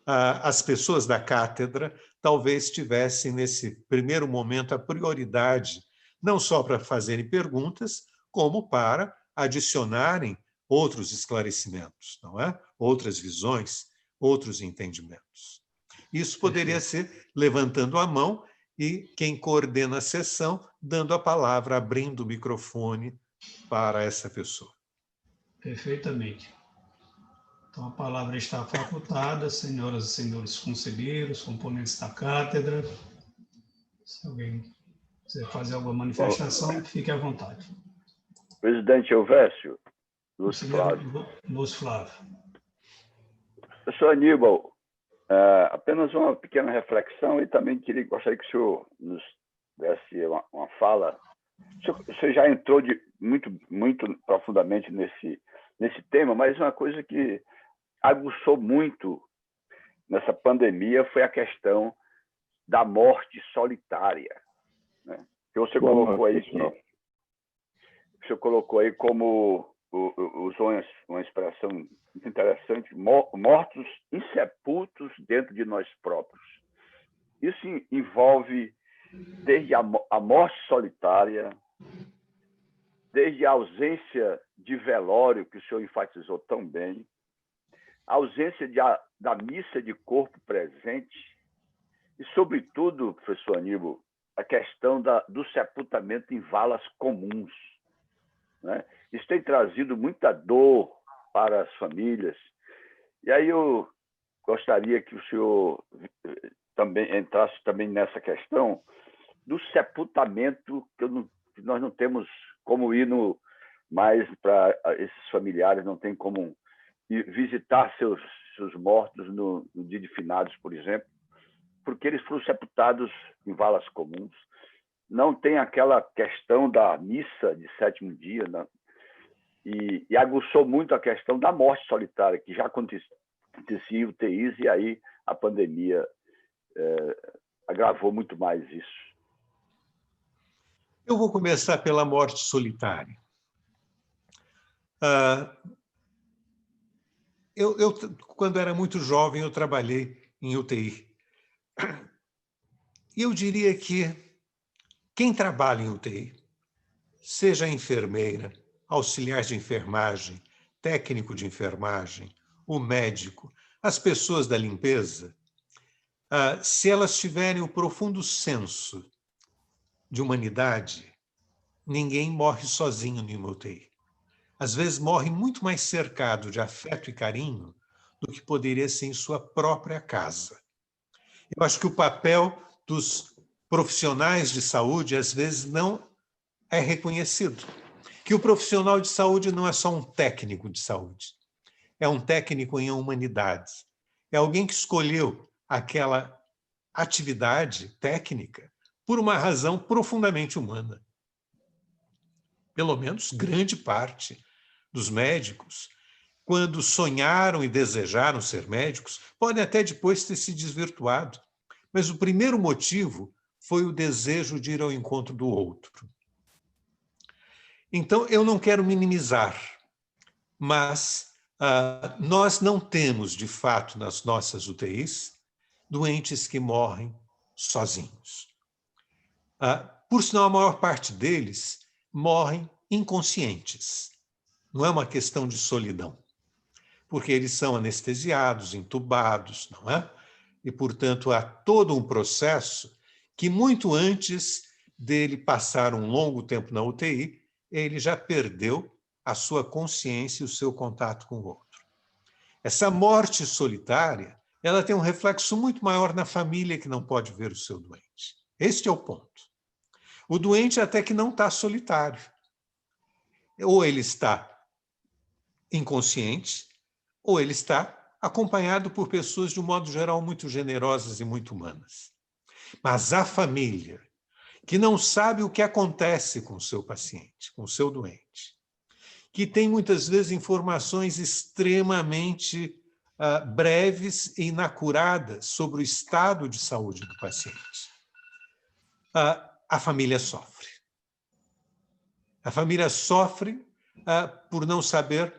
as pessoas da cátedra, talvez tivessem, nesse primeiro momento, a prioridade, não só para fazerem perguntas, como para adicionarem outros esclarecimentos, não é? Outras visões, outros entendimentos. Isso poderia ser levantando a mão e quem coordena a sessão dando a palavra, abrindo o microfone para essa pessoa. Perfeitamente. Então, a palavra está facultada, senhoras e senhores conselheiros, componentes da cátedra. Se alguém quiser fazer alguma manifestação, fique à vontade. Presidente Elvésio, Lúcio Flávio. Lúcio Flávio. Professor Aníbal, apenas uma pequena reflexão e também gostaria que o senhor nos desse uma fala. O senhor já entrou muito profundamente nesse tema, mas uma coisa que aguçou muito nessa pandemia foi a questão da morte solitária, né? Que você colocou aí, como usou uma expressão muito interessante, mortos insepultos dentro de nós próprios. Isso envolve desde a morte solitária, desde a ausência de velório, que o senhor enfatizou tão bem, a ausência da missa de corpo presente e, sobretudo, professor Aníbal, a questão do sepultamento em valas comuns, né? Isso tem trazido muita dor para as famílias. E aí eu gostaria que o senhor também entrasse também nessa questão do sepultamento, que nós não temos como ir mais para esses familiares, não tem como ir visitar seus mortos no dia de finados, por exemplo, porque eles foram sepultados em valas comuns. Não tem aquela questão da missa de sétimo dia, né? E aguçou muito a questão da morte solitária, que já acontecia em UTIs, e aí a pandemia agravou muito mais isso. Eu vou começar pela morte solitária. Quando era muito jovem, eu trabalhei em UTI. E eu diria que quem trabalha em UTI, seja enfermeira, auxiliar de enfermagem, técnico de enfermagem, o médico, as pessoas da limpeza, se elas tiverem o profundo senso de humanidade, ninguém morre sozinho no UTI. Às vezes morre muito mais cercado de afeto e carinho do que poderia ser em sua própria casa. Eu acho que o papel dos profissionais de saúde, às vezes, não é reconhecido. Que o profissional de saúde não é só um técnico de saúde, é um técnico em humanidades. É alguém que escolheu aquela atividade técnica por uma razão profundamente humana. Pelo menos grande parte dos médicos, quando sonharam e desejaram ser médicos, podem até depois ter se desvirtuado. Mas o primeiro motivo foi o desejo de ir ao encontro do outro. Então, eu não quero minimizar, mas nós não temos, de fato, nas nossas UTIs, doentes que morrem sozinhos. Por sinal, a maior parte deles morrem inconscientes. Não é uma questão de solidão, porque eles são anestesiados, entubados, não é? E, portanto, há todo um processo que, muito antes dele passar um longo tempo na UTI, ele já perdeu a sua consciência e o seu contato com o outro. Essa morte solitária, ela tem um reflexo muito maior na família que não pode ver o seu doente. Este é o ponto. O doente até que não está solitário. Ou ele está inconsciente, ou ele está acompanhado por pessoas, de um modo geral, muito generosas e muito humanas. Mas a família, que não sabe o que acontece com o seu paciente, com o seu doente, que tem muitas vezes informações extremamente breves e inacuradas sobre o estado de saúde do paciente, a família sofre. A família sofre por não saber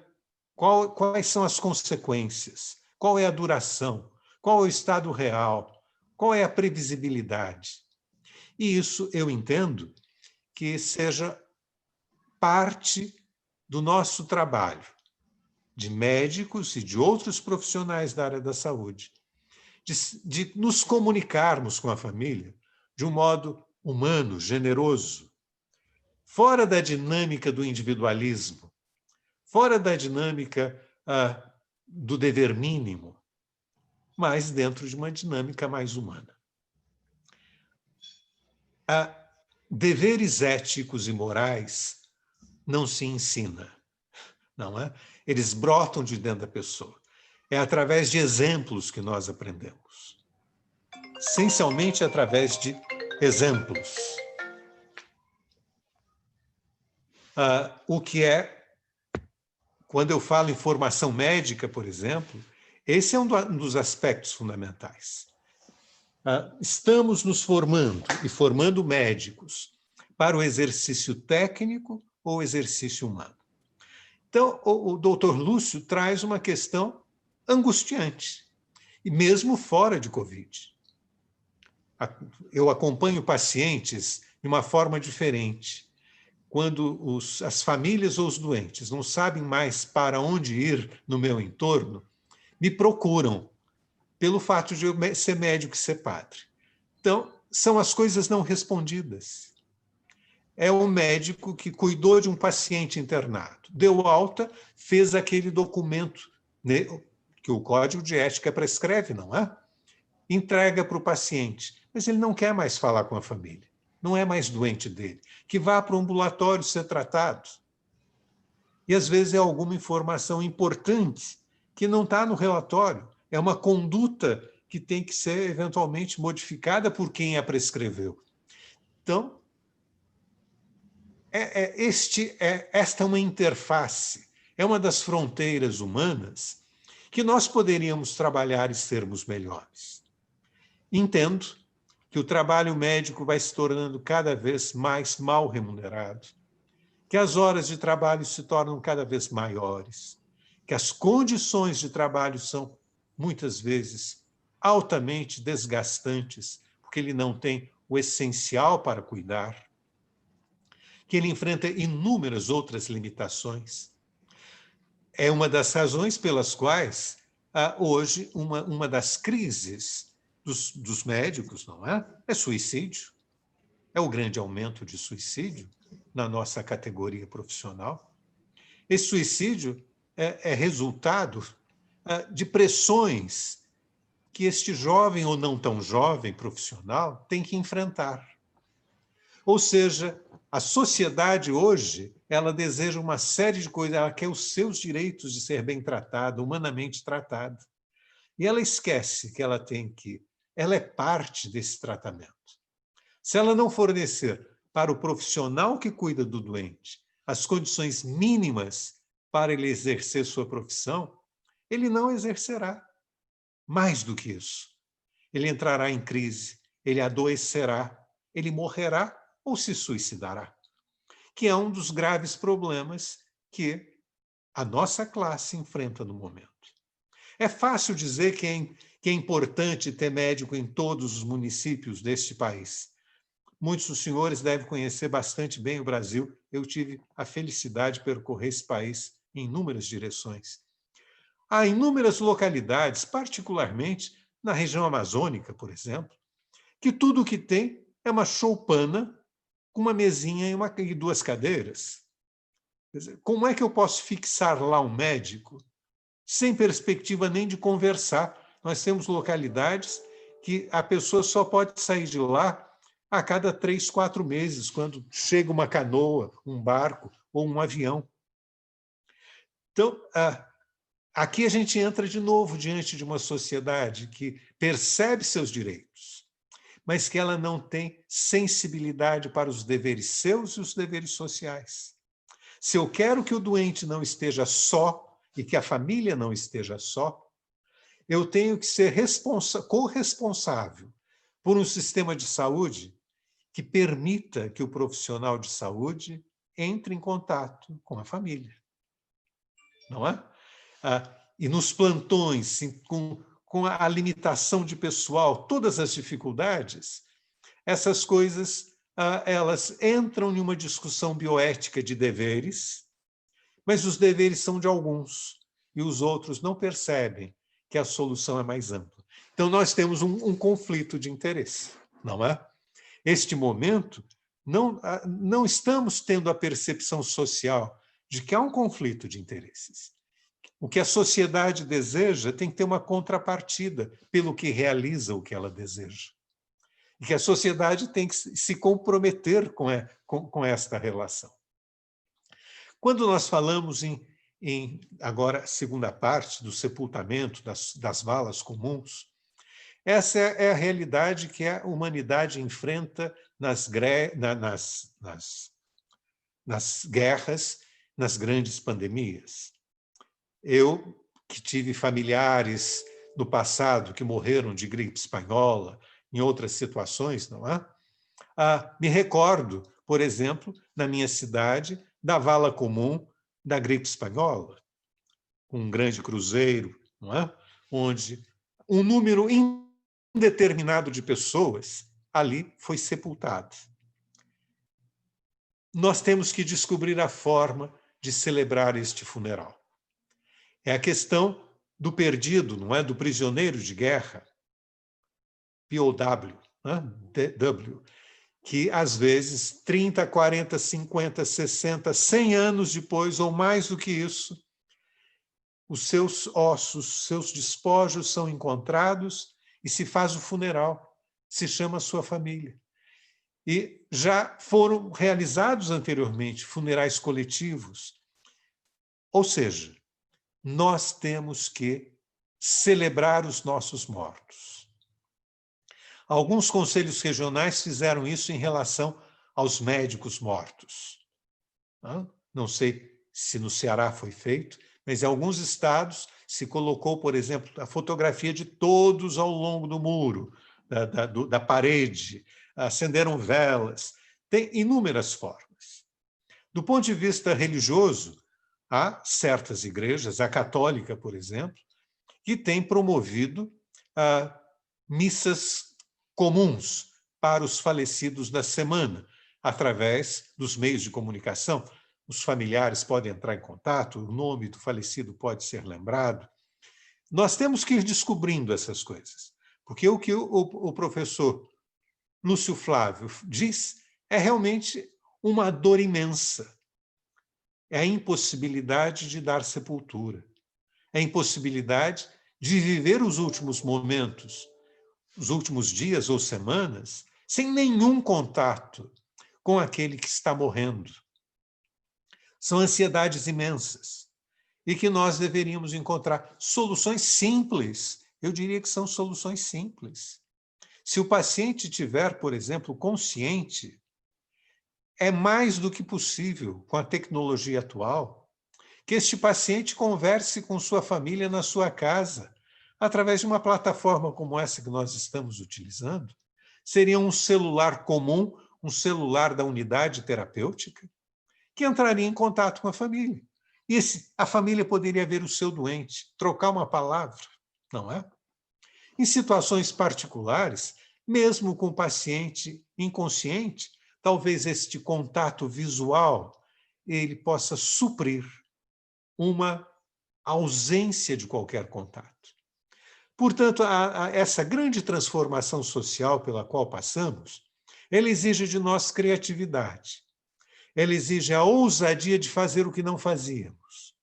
quais são as consequências, qual é a duração, qual é o estado real, qual é a previsibilidade. E isso eu entendo que seja parte do nosso trabalho, de médicos e de outros profissionais da área da saúde, de nos comunicarmos com a família de um modo humano, generoso, fora da dinâmica do individualismo, fora da dinâmica do dever mínimo, mas dentro de uma dinâmica mais humana. Deveres éticos e morais não se ensina, não é? Eles brotam de dentro da pessoa. É através de exemplos que nós aprendemos. Essencialmente através de exemplos. O que é, quando eu falo em formação médica, por exemplo, esse é um dos aspectos fundamentais. Estamos nos formando e formando médicos para o exercício técnico ou exercício humano. Então, o doutor Lúcio traz uma questão angustiante, e mesmo fora de Covid. Eu acompanho pacientes de uma forma diferente. quando as famílias ou os doentes não sabem mais para onde ir no meu entorno, me procuram pelo fato de eu ser médico e ser padre. Então, são as coisas não respondidas. É o médico que cuidou de um paciente internado, deu alta, fez aquele documento, né, que o Código de Ética prescreve, não é? Entrega para o paciente, mas ele não quer mais falar com a família, não é mais doente dele, que vá para o ambulatório ser tratado. E, às vezes, é alguma informação importante que não está no relatório, é uma conduta que tem que ser, eventualmente, modificada por quem a prescreveu. Então, esta é uma interface, é uma das fronteiras humanas que nós poderíamos trabalhar e sermos melhores. Entendo que o trabalho médico vai se tornando cada vez mais mal remunerado, que as horas de trabalho se tornam cada vez maiores, que as condições de trabalho são, muitas vezes, altamente desgastantes, porque ele não tem o essencial para cuidar, que ele enfrenta inúmeras outras limitações. É uma das razões pelas quais, hoje, uma das crises dos médicos, não é? É suicídio. É o grande aumento de suicídio na nossa categoria profissional. Esse suicídio é resultado de pressões que este jovem ou não tão jovem profissional tem que enfrentar. Ou seja, a sociedade hoje, ela deseja uma série de coisas, ela quer os seus direitos de ser bem tratada, humanamente tratada. E ela esquece que ela é parte desse tratamento. Se ela não fornecer para o profissional que cuida do doente as condições mínimas para ele exercer sua profissão, ele não exercerá. Mais do que isso, ele entrará em crise, ele adoecerá, ele morrerá ou se suicidará, que é um dos graves problemas que a nossa classe enfrenta no momento. É fácil dizer que é importante ter médico em todos os municípios deste país. Muitos dos senhores devem conhecer bastante bem o Brasil. Eu tive a felicidade de percorrer esse país em inúmeras direções. Há inúmeras localidades, particularmente na região amazônica, por exemplo, que tudo o que tem é uma choupana com uma mesinha e duas cadeiras. Quer dizer, como é que eu posso fixar lá um médico sem perspectiva nem de conversar? Nós temos localidades que a pessoa só pode sair de lá a cada 3, 4 meses, quando chega uma canoa, um barco ou um avião. Então, aqui a gente entra de novo diante de uma sociedade que percebe seus direitos, mas que ela não tem sensibilidade para os deveres seus e os deveres sociais. Se eu quero que o doente não esteja só e que a família não esteja só, eu tenho que ser corresponsável por um sistema de saúde que permita que o profissional de saúde entre em contato com a família. Não é? E nos plantões, com a limitação de pessoal, todas as dificuldades, essas coisas elas entram em uma discussão bioética de deveres, mas os deveres são de alguns, e os outros não percebem que a solução é mais ampla. Então, nós temos um conflito de interesse, não é? Este momento, não estamos tendo a percepção social de que há um conflito de interesses. O que a sociedade deseja tem que ter uma contrapartida pelo que realiza o que ela deseja. E que a sociedade tem que se comprometer com esta relação. Quando nós falamos agora, a segunda parte do sepultamento das valas comuns, essa é a realidade que a humanidade enfrenta nas guerras, nas grandes pandemias. Eu, que tive familiares no passado que morreram de gripe espanhola, em outras situações, não é? Me recordo, por exemplo, na minha cidade, da vala comum da gripe espanhola, um grande cruzeiro, não é? Onde um número indeterminado de pessoas ali foi sepultado. nós temos que descobrir a forma de celebrar este funeral. É a questão do perdido, não é? Do prisioneiro de guerra, POW, né? DW, que às vezes 30, 40, 50, 60, 100 anos depois, ou mais do que isso, os seus ossos, seus despojos são encontrados e se faz o funeral, se chama sua família. E já foram realizados anteriormente funerais coletivos. Ou seja, nós temos que celebrar os nossos mortos. Alguns conselhos regionais fizeram isso em relação aos médicos mortos. Não sei se no Ceará foi feito, mas em alguns estados se colocou, por exemplo, a fotografia de todos ao longo do muro, da parede, acenderam velas. Tem inúmeras formas. Do ponto de vista religioso, há certas igrejas, a católica, por exemplo, que tem promovido missas comuns para os falecidos da semana, através dos meios de comunicação. Os familiares podem entrar em contato, o nome do falecido pode ser lembrado. Nós temos que ir descobrindo essas coisas, porque o que o professor Lúcio Flávio diz é realmente uma dor imensa. É a impossibilidade de dar sepultura, é a impossibilidade de viver os últimos momentos, os últimos dias ou semanas, sem nenhum contato com aquele que está morrendo. São ansiedades imensas e que nós deveríamos encontrar soluções simples. Eu diria que são soluções simples. Se o paciente tiver, por exemplo, consciente, é mais do que possível, com a tecnologia atual, que este paciente converse com sua família na sua casa, através de uma plataforma como essa que nós estamos utilizando. Seria um celular comum, um celular da unidade terapêutica, que entraria em contato com a família. E a família poderia ver o seu doente, trocar uma palavra, não é? Em situações particulares, mesmo com o paciente inconsciente, talvez este contato visual ele possa suprir uma ausência de qualquer contato. Portanto, essa grande transformação social pela qual passamos, ela exige de nós criatividade. Ela exige a ousadia de fazer o que não fazíamos.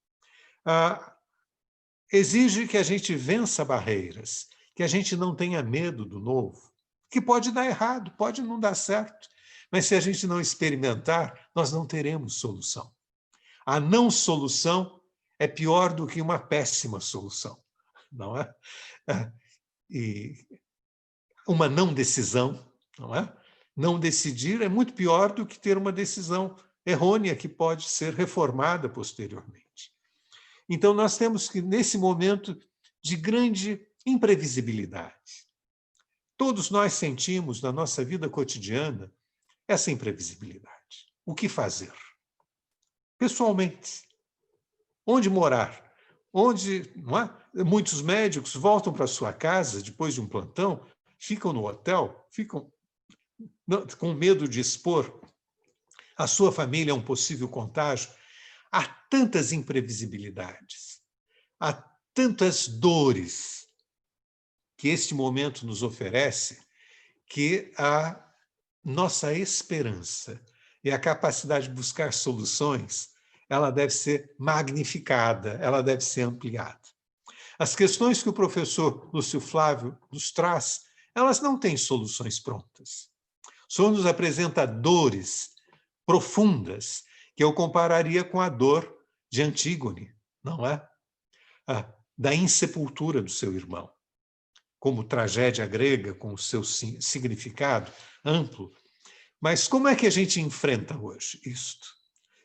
Exige que a gente vença barreiras, que a gente não tenha medo do novo, que pode dar errado, pode não dar certo, mas se a gente não experimentar, nós não teremos solução. A não solução é pior do que uma péssima solução, não é? E uma não decisão, não é? Não decidir é muito pior do que ter uma decisão errônea que pode ser reformada posteriormente. Então, nós temos que, nesse momento de grande imprevisibilidade, todos nós sentimos na nossa vida cotidiana essa imprevisibilidade. O que fazer? Pessoalmente, onde morar? Onde, não é? Muitos médicos voltam para sua casa depois de um plantão, ficam no hotel, ficam com medo de expor a sua família a um possível contágio. Há tantas imprevisibilidades, há tantas dores que este momento nos oferece, que a nossa esperança e a capacidade de buscar soluções, ela deve ser magnificada, ela deve ser ampliada. As questões que o professor Lúcio Flávio nos traz, elas não têm soluções prontas. Só nos apresenta dores profundas, que eu compararia com a dor de Antígone, não é? Da insepultura do seu irmão. Como tragédia grega, com o seu significado amplo. Mas como é que a gente enfrenta hoje isto?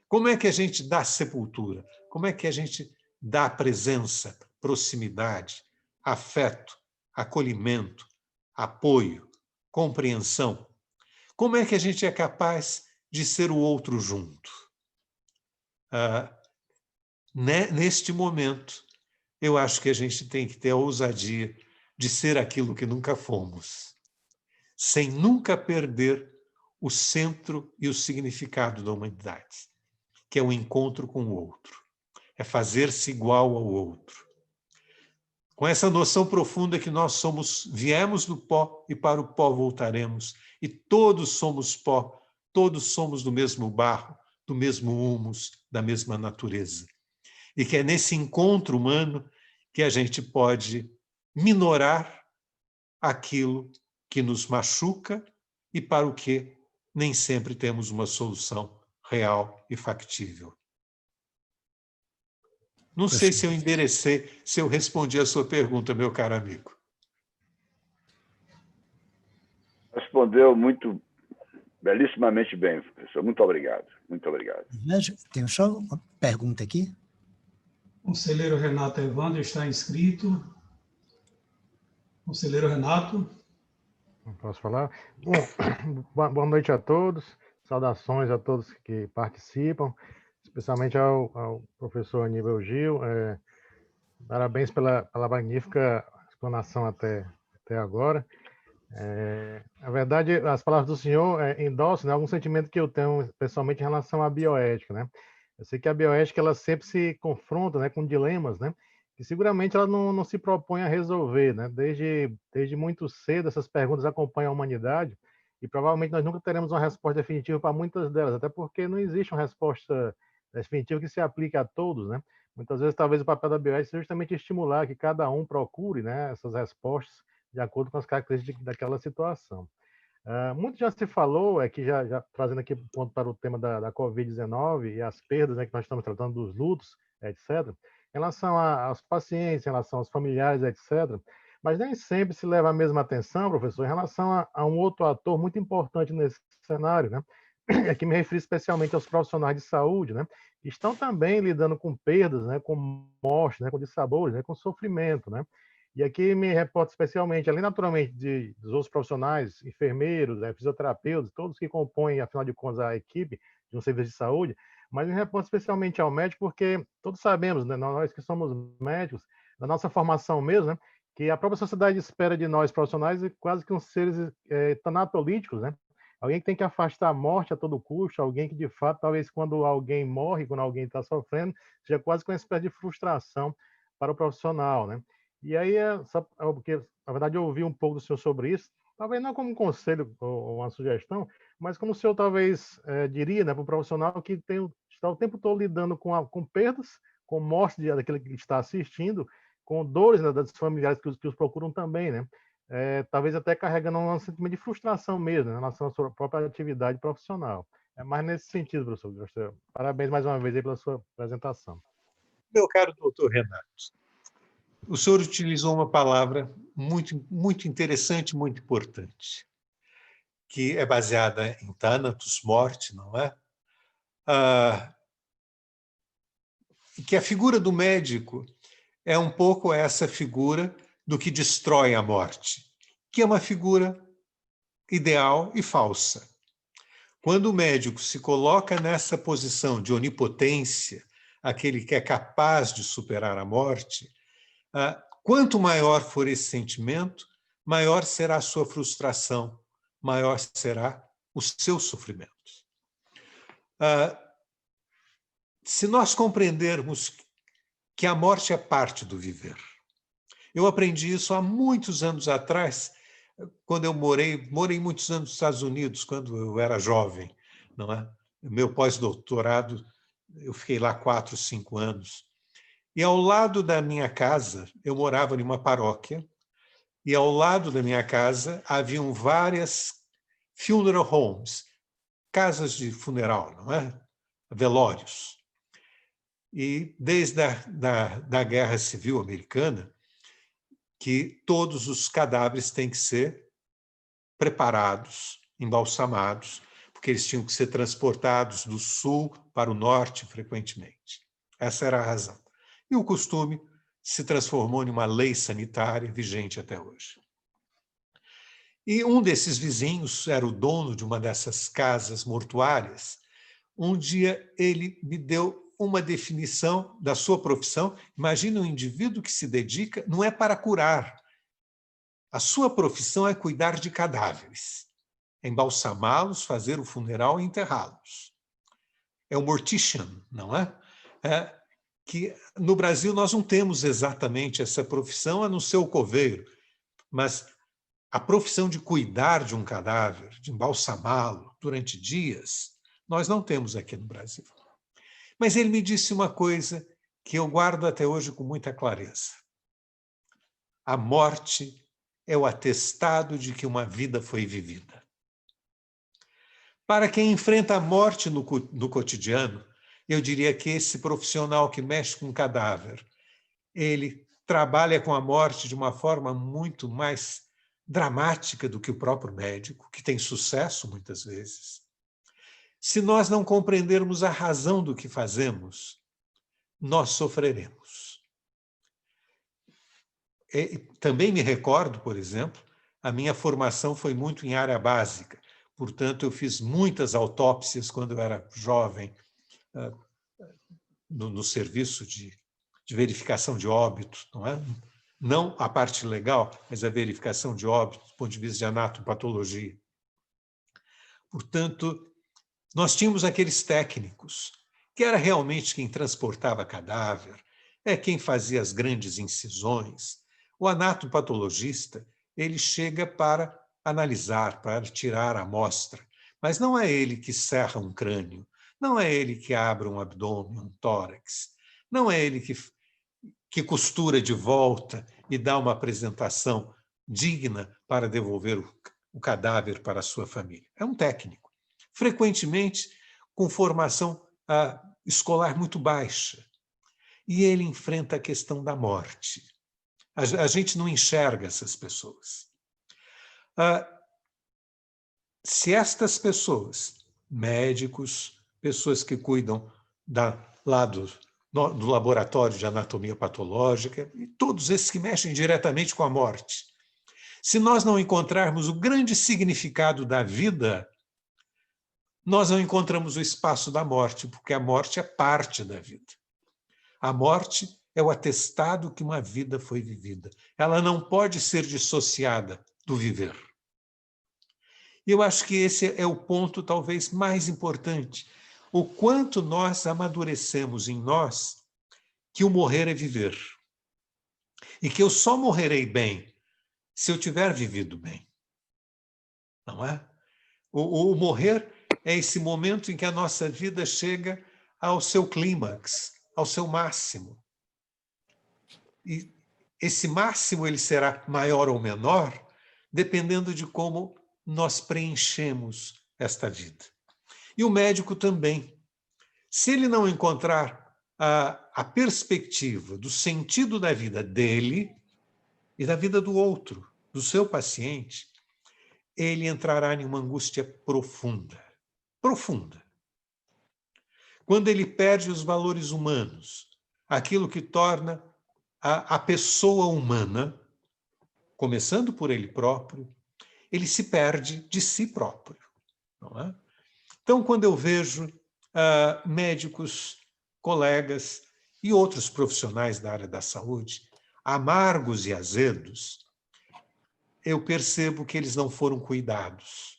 Como é que a gente dá sepultura? Como é que a gente dá presença, proximidade, afeto, acolhimento, apoio, compreensão? Como é que a gente é capaz de ser o outro junto? Neste momento, eu acho que a gente tem que ter a ousadia de ser aquilo que nunca fomos, sem nunca perder o centro e o significado da humanidade, que é o encontro com o outro, é fazer-se igual ao outro. Com essa noção profunda que nós viemos do pó e para o pó voltaremos, e todos somos pó, todos somos do mesmo barro, do mesmo humus, da mesma natureza. E que é nesse encontro humano que a gente pode minorar aquilo que nos machuca e para o que nem sempre temos uma solução real e factível. Não sei se eu enderecei, se eu respondi a sua pergunta, meu caro amigo. Respondeu muito, belíssimamente bem, professor. Muito obrigado. Muito obrigado. Tenho só uma pergunta aqui. O conselheiro Renato Evandro está inscrito. Conselheiro Renato. Posso falar? Bom, boa noite a todos. Saudações a todos que participam, especialmente ao professor Aníbal Gil. Parabéns pela magnífica explanação até agora. Na verdade, as palavras do senhor endossam, né, algum sentimento que eu tenho, pessoalmente, em relação à bioética, né? Eu sei que a bioética ela sempre se confronta, né, com dilemas, né, que seguramente ela não se propõe a resolver, né? Desde muito cedo, essas perguntas acompanham a humanidade e provavelmente nós nunca teremos uma resposta definitiva para muitas delas, até porque não existe uma resposta definitiva que se aplique a todos, né? Muitas vezes, talvez o papel da bioética seja justamente estimular que cada um procure, né, essas respostas de acordo com as características daquela situação. Muito já se falou, que já trazendo aqui ponto para o tema da Covid-19 e as perdas, né, que nós estamos tratando dos lutos, etc., em relação aos pacientes, em relação aos familiares, etc., mas nem sempre se leva a mesma atenção, professor, em relação a um outro ator muito importante nesse cenário, né? Aqui me refiro especialmente aos profissionais de saúde, né, que estão também lidando com perdas, né, com morte, né, com dissabores, né, com sofrimento, né? E aqui me reporto especialmente, além naturalmente dos outros profissionais, enfermeiros, né, fisioterapeutas, todos que compõem, afinal de contas, a equipe de um serviço de saúde, mas me reporto especialmente ao médico, porque todos sabemos, né, nós que somos médicos, da nossa formação mesmo, né, que a própria sociedade espera de nós profissionais quase que uns seres tanatolíticos, né? Alguém que tem que afastar a morte a todo custo, alguém que, de fato, talvez quando alguém morre, quando alguém está sofrendo, seja quase que uma espécie de frustração para o profissional, né? E aí, porque, na verdade, eu ouvi um pouco do senhor sobre isso, talvez não como um conselho ou uma sugestão, mas como o senhor talvez diria, né, para o profissional que está o tempo todo lidando com perdas, com morte daquele que está assistindo, com dores, né, dos familiares que os procuram também, né? Talvez até carregando um sentimento de frustração mesmo, né, em relação à sua própria atividade profissional. É mais nesse sentido, professor. Parabéns mais uma vez aí pela sua apresentação. Meu caro doutor Renato, o senhor utilizou uma palavra muito, muito interessante, muito importante, que é baseada em Thanatos, morte, não é? Que a figura do médico é um pouco essa figura do que destrói a morte, que é uma figura ideal e falsa. Quando o médico se coloca nessa posição de onipotência, aquele que é capaz de superar a morte, quanto maior for esse sentimento, maior será a sua frustração, maior será o seu sofrimento. Se nós compreendermos que a morte é parte do viver, eu aprendi isso há muitos anos atrás, quando eu morei muitos anos nos Estados Unidos, quando eu era jovem, não é? Meu pós-doutorado, eu fiquei lá 4, 5 anos. E ao lado da minha casa, eu morava em uma paróquia, e ao lado da minha casa haviam várias funeral homes, casas de funeral, não é? Velórios. E desde da Guerra Civil Americana, que todos os cadáveres têm que ser preparados, embalsamados, porque eles tinham que ser transportados do sul para o norte frequentemente. Essa era a razão. E o costume se transformou em uma lei sanitária vigente até hoje. E um desses vizinhos era o dono de uma dessas casas mortuárias. Um dia ele me deu uma definição da sua profissão. Imagina um indivíduo que se dedica, não é para curar. A sua profissão é cuidar de cadáveres. embalsamá-los, fazer o funeral e enterrá-los. É o mortician, não é? Que no Brasil nós não temos exatamente essa profissão, a não ser o coveiro, mas a profissão de cuidar de um cadáver, de embalsamá-lo durante dias, nós não temos aqui no Brasil. Mas ele me disse uma coisa que eu guardo até hoje com muita clareza. A morte é o atestado de que uma vida foi vivida. Para quem enfrenta a morte no cotidiano, eu diria que esse profissional que mexe com cadáver, ele trabalha com a morte de uma forma muito mais dramática do que o próprio médico, que tem sucesso muitas vezes. Se nós não compreendermos a razão do que fazemos, nós sofreremos. Também me recordo, por exemplo, a minha formação foi muito em área básica, portanto, eu fiz muitas autópsias quando eu era jovem, no serviço de verificação de óbito, não é? Não a parte legal, mas a verificação de óbito, do ponto de vista de anatomopatologia. Portanto, nós tínhamos aqueles técnicos, que era realmente quem transportava cadáver, quem fazia as grandes incisões. O anatomopatologista, ele chega para analisar, para tirar a amostra, mas não é ele que serra um crânio, não é ele que abre um abdômen, um tórax, não é ele que costura de volta e dá uma apresentação digna para devolver o cadáver para a sua família. É um técnico, frequentemente com formação escolar muito baixa. E ele enfrenta a questão da morte. A gente não enxerga essas pessoas. Se estas pessoas, médicos, pessoas que cuidam lá do laboratório de anatomia patológica, e todos esses que mexem diretamente com a morte, se nós não encontrarmos o grande significado da vida, nós não encontramos o espaço da morte, porque a morte é parte da vida. A morte é o atestado que uma vida foi vivida. Ela não pode ser dissociada do viver. E eu acho que esse é o ponto talvez mais importante. O quanto nós amadurecemos em nós que o morrer é viver. E que eu só morrerei bem se eu tiver vivido bem. Não é? O morrer é esse momento em que a nossa vida chega ao seu clímax, ao seu máximo. E esse máximo ele será maior ou menor, dependendo de como nós preenchemos esta vida. E o médico também. Se ele não encontrar a perspectiva do sentido da vida dele e da vida do outro, do seu paciente, ele entrará em uma angústia profunda. Profunda. Quando ele perde os valores humanos, aquilo que torna a pessoa humana, começando por ele próprio, ele se perde de si próprio. Não é? Então, quando eu vejo médicos, colegas e outros profissionais da área da saúde amargos e azedos, eu percebo que eles não foram cuidados,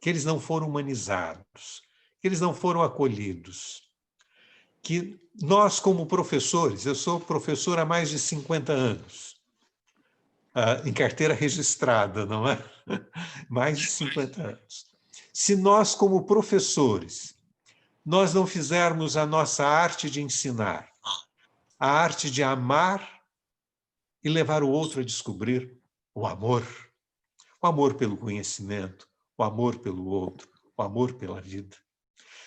que eles não foram humanizados, que eles não foram acolhidos, que nós, como professores, eu sou professor há mais de 50 anos, em carteira registrada, não é? Mais de 50 anos. Se nós, como professores, nós não fizermos a nossa arte de ensinar, a arte de amar e levar o outro a descobrir o amor pelo conhecimento, o amor pelo outro, o amor pela vida.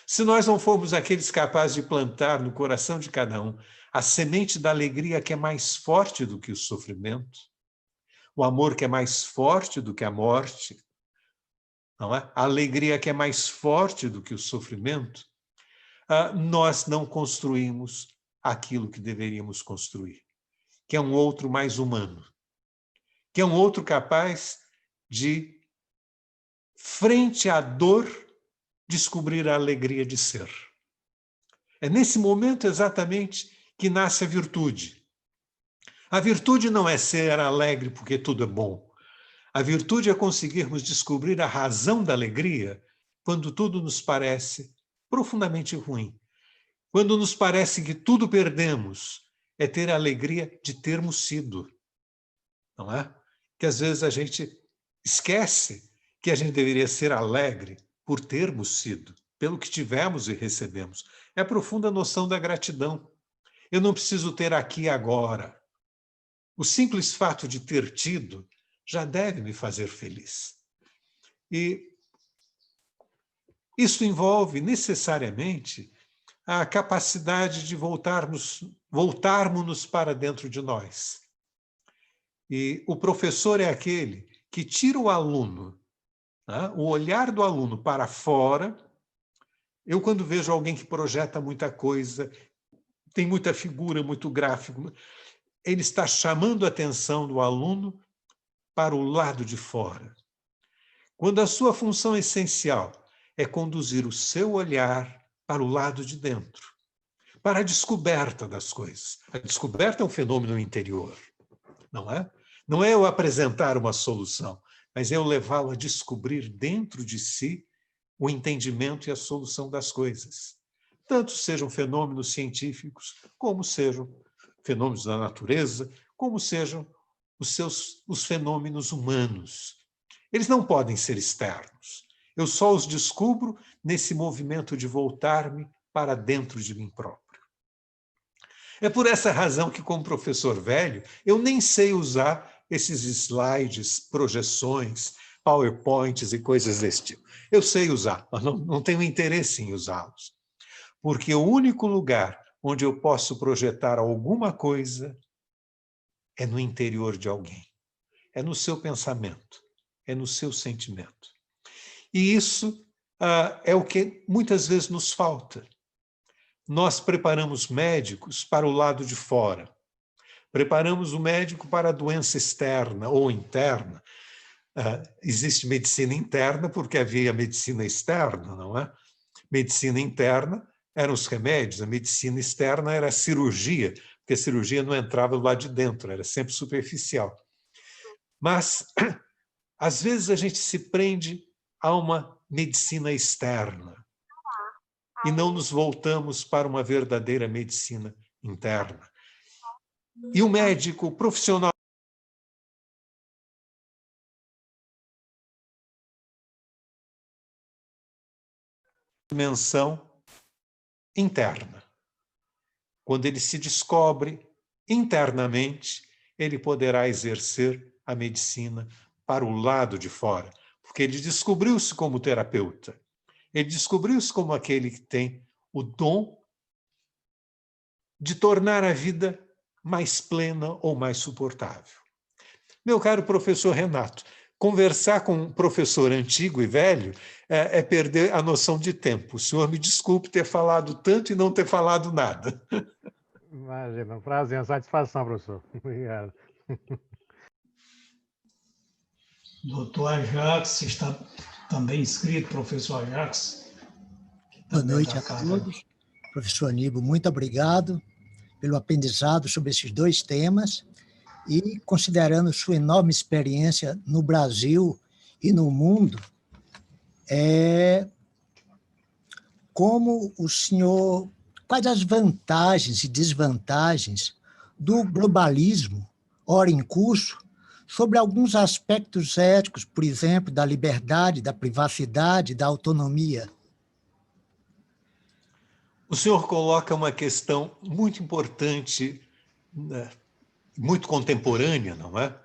Se nós não formos aqueles capazes de plantar no coração de cada um a semente da alegria que é mais forte do que o sofrimento, o amor que é mais forte do que a morte, não é? A alegria que é mais forte do que o sofrimento, nós não construímos aquilo que deveríamos construir, que é um outro mais humano, que é um outro capaz de, frente à dor, descobrir a alegria de ser. É nesse momento exatamente que nasce a virtude. A virtude não é ser alegre porque tudo é bom. A virtude é conseguirmos descobrir a razão da alegria quando tudo nos parece profundamente ruim. Quando nos parece que tudo perdemos, é ter a alegria de termos sido. Não é? Que às vezes a gente esquece que a gente deveria ser alegre por termos sido, pelo que tivemos e recebemos. É a profunda noção da gratidão. Eu não preciso ter aqui e agora. O simples fato de ter tido já deve me fazer feliz. E isso envolve necessariamente a capacidade de voltarmos para dentro de nós. E o professor é aquele que tira o aluno, né, o olhar do aluno para fora. Eu, quando vejo alguém que projeta muita coisa, tem muita figura, muito gráfico, ele está chamando a atenção do aluno para o lado de fora. Quando a sua função essencial é conduzir o seu olhar para o lado de dentro, para a descoberta das coisas. A descoberta é um fenômeno interior, não é? Não é eu apresentar uma solução, mas é eu levá-lo a descobrir dentro de si o entendimento e a solução das coisas. Tanto sejam fenômenos científicos, como sejam fenômenos da natureza, como sejam os fenômenos humanos. Eles não podem ser externos. Eu só os descubro nesse movimento de voltar-me para dentro de mim próprio. É por essa razão que, como professor velho, eu nem sei usar esses slides, projeções, PowerPoints e coisas desse tipo. Eu sei usar, mas não tenho interesse em usá-los. Porque o único lugar onde eu posso projetar alguma coisa é no interior de alguém. É no seu pensamento, é no seu sentimento. E isso é o que muitas vezes nos falta. Nós preparamos médicos para o lado de fora. Preparamos o médico para a doença externa ou interna. Existe medicina interna porque havia medicina externa, não é? Medicina interna eram os remédios, a medicina externa era a cirurgia, porque a cirurgia não entrava do lado de dentro, era sempre superficial. Mas, às vezes, a gente se prende a uma medicina externa e não nos voltamos para uma verdadeira medicina interna. E o médico profissional dimensão interna. Quando ele se descobre internamente, ele poderá exercer a medicina para o lado de fora, porque ele descobriu-se como terapeuta. Ele descobriu-se como aquele que tem o dom de tornar a vida mais plena ou mais suportável. Meu caro professor Renato, conversar com um professor antigo e velho é perder a noção de tempo. O senhor me desculpe ter falado tanto e não ter falado nada. Imagina, um prazer, uma satisfação, professor. Obrigado. Doutor Ajax, está também inscrito, professor Ajax. Boa noite a todos. Professor Aníbal, muito obrigado pelo aprendizado sobre esses dois temas e, considerando sua enorme experiência no Brasil e no mundo, como o senhor, quais as vantagens e desvantagens do globalismo, ora em curso, sobre alguns aspectos éticos, por exemplo, da liberdade, da privacidade, da autonomia? O senhor coloca uma questão muito importante, né, muito contemporânea, não é?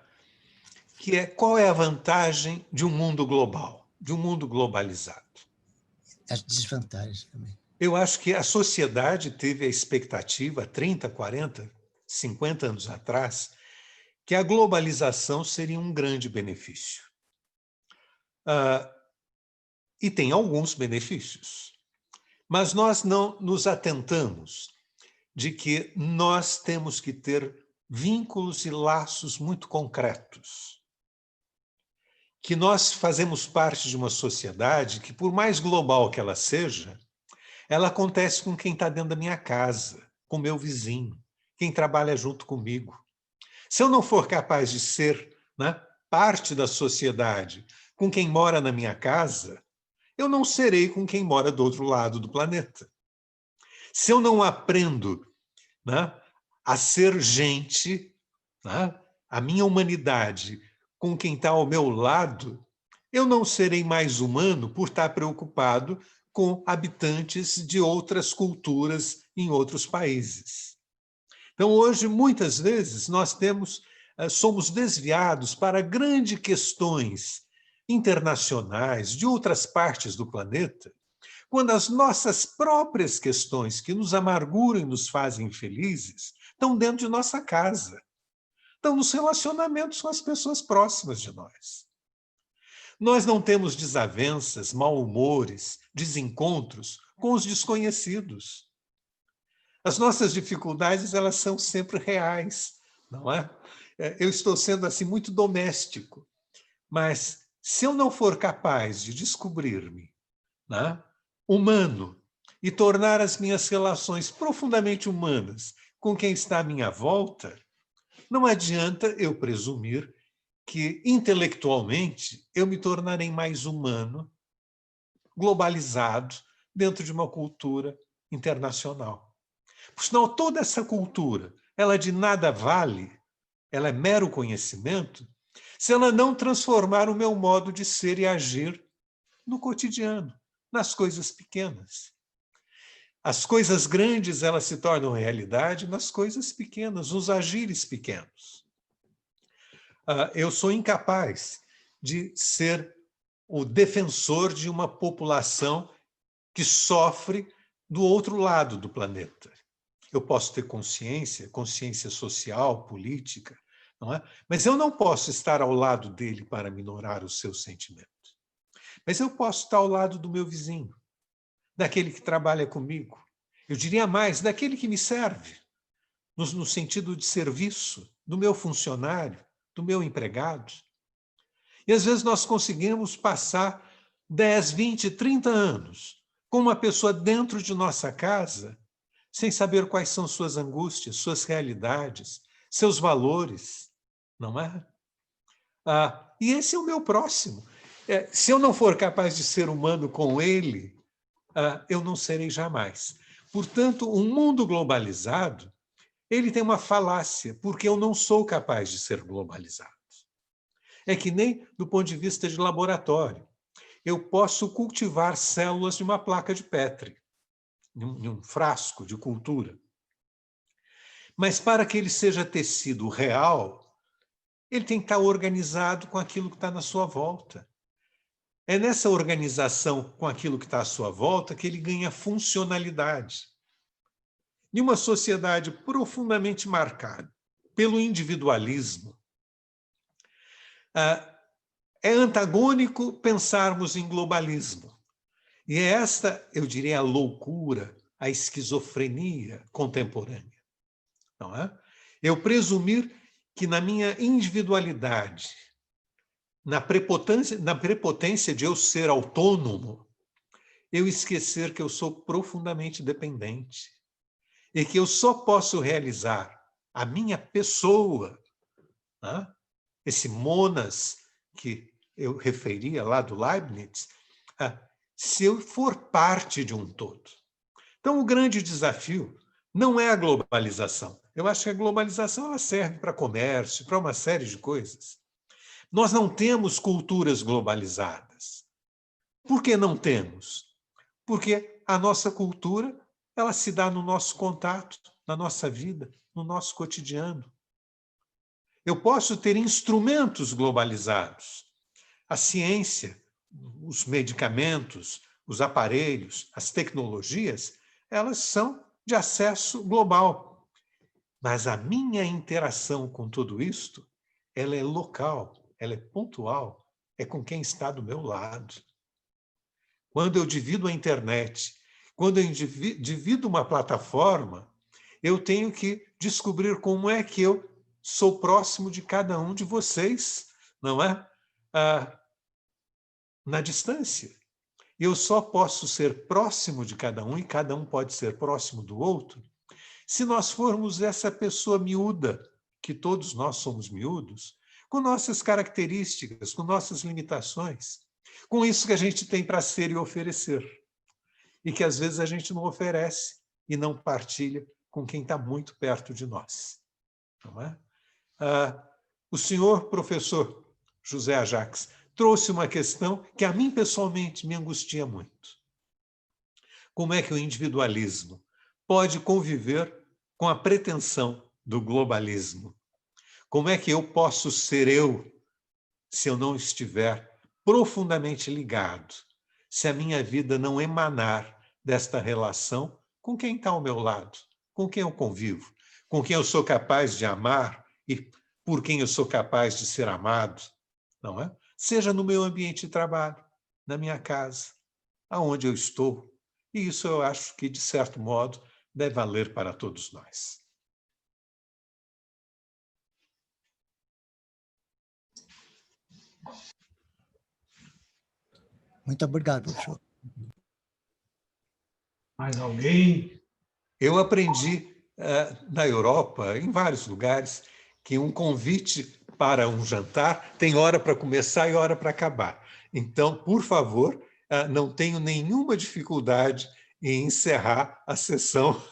Que é qual é a vantagem de um mundo global, de um mundo globalizado? As desvantagens também. Eu acho que a sociedade teve a expectativa, 30, 40, 50 anos atrás, que a globalização seria um grande benefício. E tem alguns benefícios. Mas nós não nos atentamos de que nós temos que ter vínculos e laços muito concretos. Que nós fazemos parte de uma sociedade que, por mais global que ela seja, ela acontece com quem está dentro da minha casa, com o meu vizinho, quem trabalha junto comigo. Se eu não for capaz de ser, né, parte da sociedade com quem mora na minha casa, eu não serei com quem mora do outro lado do planeta. Se eu não aprendo, né, a ser gente, né, a minha humanidade com quem está ao meu lado, eu não serei mais humano por estar preocupado com habitantes de outras culturas em outros países. Então, hoje, muitas vezes, somos desviados para grandes questões internacionais de outras partes do planeta, quando as nossas próprias questões que nos amarguram e nos fazem felizes estão dentro de nossa casa, estão nos relacionamentos com as pessoas próximas de nós. Nós não temos desavenças, mal-humores, desencontros com os desconhecidos. As nossas dificuldades, elas são sempre reais, não é? Eu estou sendo assim muito doméstico, mas se eu não for capaz de descobrir-me, né, humano e tornar as minhas relações profundamente humanas com quem está à minha volta, não adianta eu presumir que, intelectualmente, eu me tornarei mais humano, globalizado, dentro de uma cultura internacional. Porque senão toda essa cultura, ela de nada vale, ela é mero conhecimento, se ela não transformar o meu modo de ser e agir no cotidiano, nas coisas pequenas. As coisas grandes, elas se tornam realidade nas coisas pequenas, nos agires pequenos. Eu sou incapaz de ser o defensor de uma população que sofre do outro lado do planeta. Eu posso ter consciência social, política, não é? Mas eu não posso estar ao lado dele para minorar os seus sentimentos. Mas eu posso estar ao lado do meu vizinho, daquele que trabalha comigo. Eu diria mais, daquele que me serve, no sentido de serviço, do meu funcionário, do meu empregado. E às vezes nós conseguimos passar 10, 20, 30 anos com uma pessoa dentro de nossa casa, sem saber quais são suas angústias, suas realidades, seus valores, não é? E esse é o meu próximo. Se eu não for capaz de ser humano com ele, eu não serei jamais. Portanto, um mundo globalizado, ele tem uma falácia, porque eu não sou capaz de ser globalizado. É que nem do ponto de vista de laboratório. Eu posso cultivar células de uma placa de Petri, em um frasco de cultura. Mas para que ele seja tecido real, ele tem que estar organizado com aquilo que está na sua volta. É nessa organização com aquilo que está à sua volta que ele ganha funcionalidade. Em uma sociedade profundamente marcada pelo individualismo, é antagônico pensarmos em globalismo. E é esta, eu diria, a loucura, a esquizofrenia contemporânea. Não é? Eu presumir que na minha individualidade, na prepotência de eu ser autônomo, eu esquecer que eu sou profundamente dependente e que eu só posso realizar a minha pessoa, né? Esse monas que eu referia lá do Leibniz, se eu for parte de um todo. Então, o grande desafio não é a globalização. Eu acho que a globalização ela serve para comércio, para uma série de coisas. Nós não temos culturas globalizadas. Por que não temos? Porque a nossa cultura ela se dá no nosso contato, na nossa vida, no nosso cotidiano. Eu posso ter instrumentos globalizados. A ciência, os medicamentos, os aparelhos, as tecnologias, elas são de acesso global. Mas a minha interação com tudo isto, ela é local, ela é pontual, é com quem está do meu lado. Quando eu divido a internet, quando eu divido uma plataforma, eu tenho que descobrir como é que eu sou próximo de cada um de vocês, não é? Na distância. Eu só posso ser próximo de cada um, e cada um pode ser próximo do outro, se nós formos essa pessoa miúda, que todos nós somos miúdos, com nossas características, com nossas limitações, com isso que a gente tem para ser e oferecer, e que às vezes a gente não oferece e não partilha com quem está muito perto de nós. Não é? O senhor professor José Ajax trouxe uma questão que a mim pessoalmente me angustia muito. Como é que o individualismo pode conviver com a pretensão do globalismo? Como é que eu posso ser eu se eu não estiver profundamente ligado, se a minha vida não emanar desta relação com quem está ao meu lado, com quem eu convivo, com quem eu sou capaz de amar e por quem eu sou capaz de ser amado, não é? Seja no meu ambiente de trabalho, na minha casa, aonde eu estou. E isso eu acho que, de certo modo, deve valer para todos nós. Muito obrigado, professor. Mais alguém? Eu aprendi na Europa, em vários lugares, que um convite para um jantar tem hora para começar e hora para acabar. Então, por favor, não tenho nenhuma dificuldade em encerrar a sessão.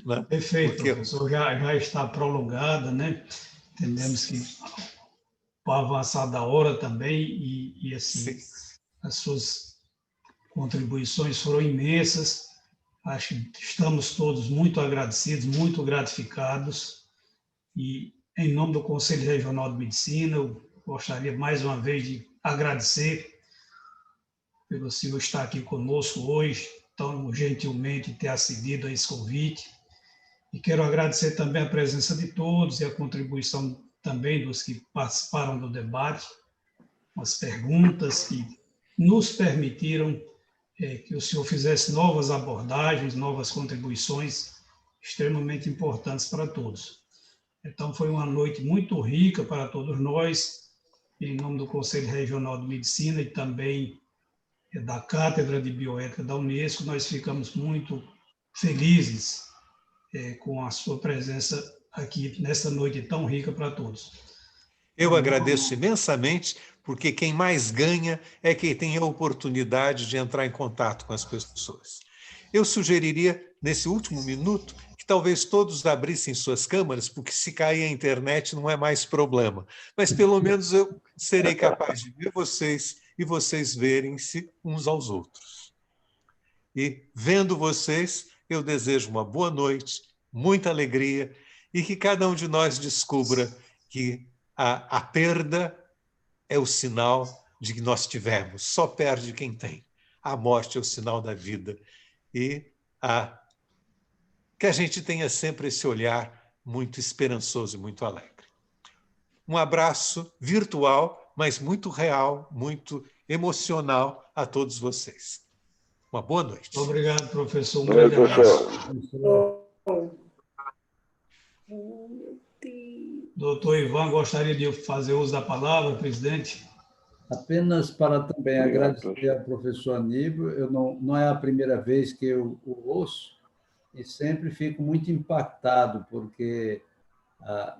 Né? Perfeito, Porque... professor. Já está prolongada, né? Entendemos que o avançar da hora também e assim, Sim. as suas contribuições foram imensas. Acho que estamos todos muito agradecidos, muito gratificados. E, em nome do Conselho Regional de Medicina, eu gostaria mais uma vez de agradecer pelo senhor estar aqui conosco hoje, tão gentilmente ter acedido a esse convite. E quero agradecer também a presença de todos e a contribuição também dos que participaram do debate, as perguntas que nos permitiram que o senhor fizesse novas abordagens, novas contribuições extremamente importantes para todos. Então, foi uma noite muito rica para todos nós, em nome do Conselho Regional de Medicina e também da Cátedra de Bioética da Unesco. Nós ficamos muito felizes com a sua presença aqui nesta noite tão rica para todos. Eu agradeço imensamente, porque quem mais ganha é quem tem a oportunidade de entrar em contato com as pessoas. Eu sugeriria, nesse último minuto, que talvez todos abrissem suas câmeras, porque se cair a internet não é mais problema. Mas pelo menos eu serei capaz de ver vocês e vocês verem-se uns aos outros. E, vendo vocês, eu desejo uma boa noite, muita alegria e que cada um de nós descubra que a perda é o sinal de que nós tivemos. Só perde quem tem. A morte é o sinal da vida. E que a gente tenha sempre esse olhar muito esperançoso e muito alegre. Um abraço virtual, mas muito real, muito emocional a todos vocês. Uma boa noite. Obrigado, professor. Um grande abraço. Doutor Ivan, gostaria de fazer uso da palavra, presidente? Apenas para também agradecer ao professor Aníbal, não é a primeira vez que eu o ouço, e sempre fico muito impactado, porque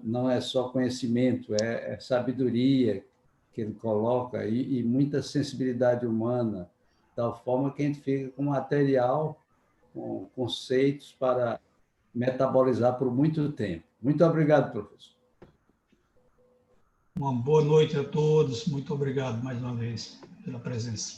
não é só conhecimento, é sabedoria que ele coloca e muita sensibilidade humana, de tal forma que a gente fica com material, com conceitos para metabolizar por muito tempo. Muito obrigado, professor. Uma boa noite a todos. Muito obrigado mais uma vez pela presença.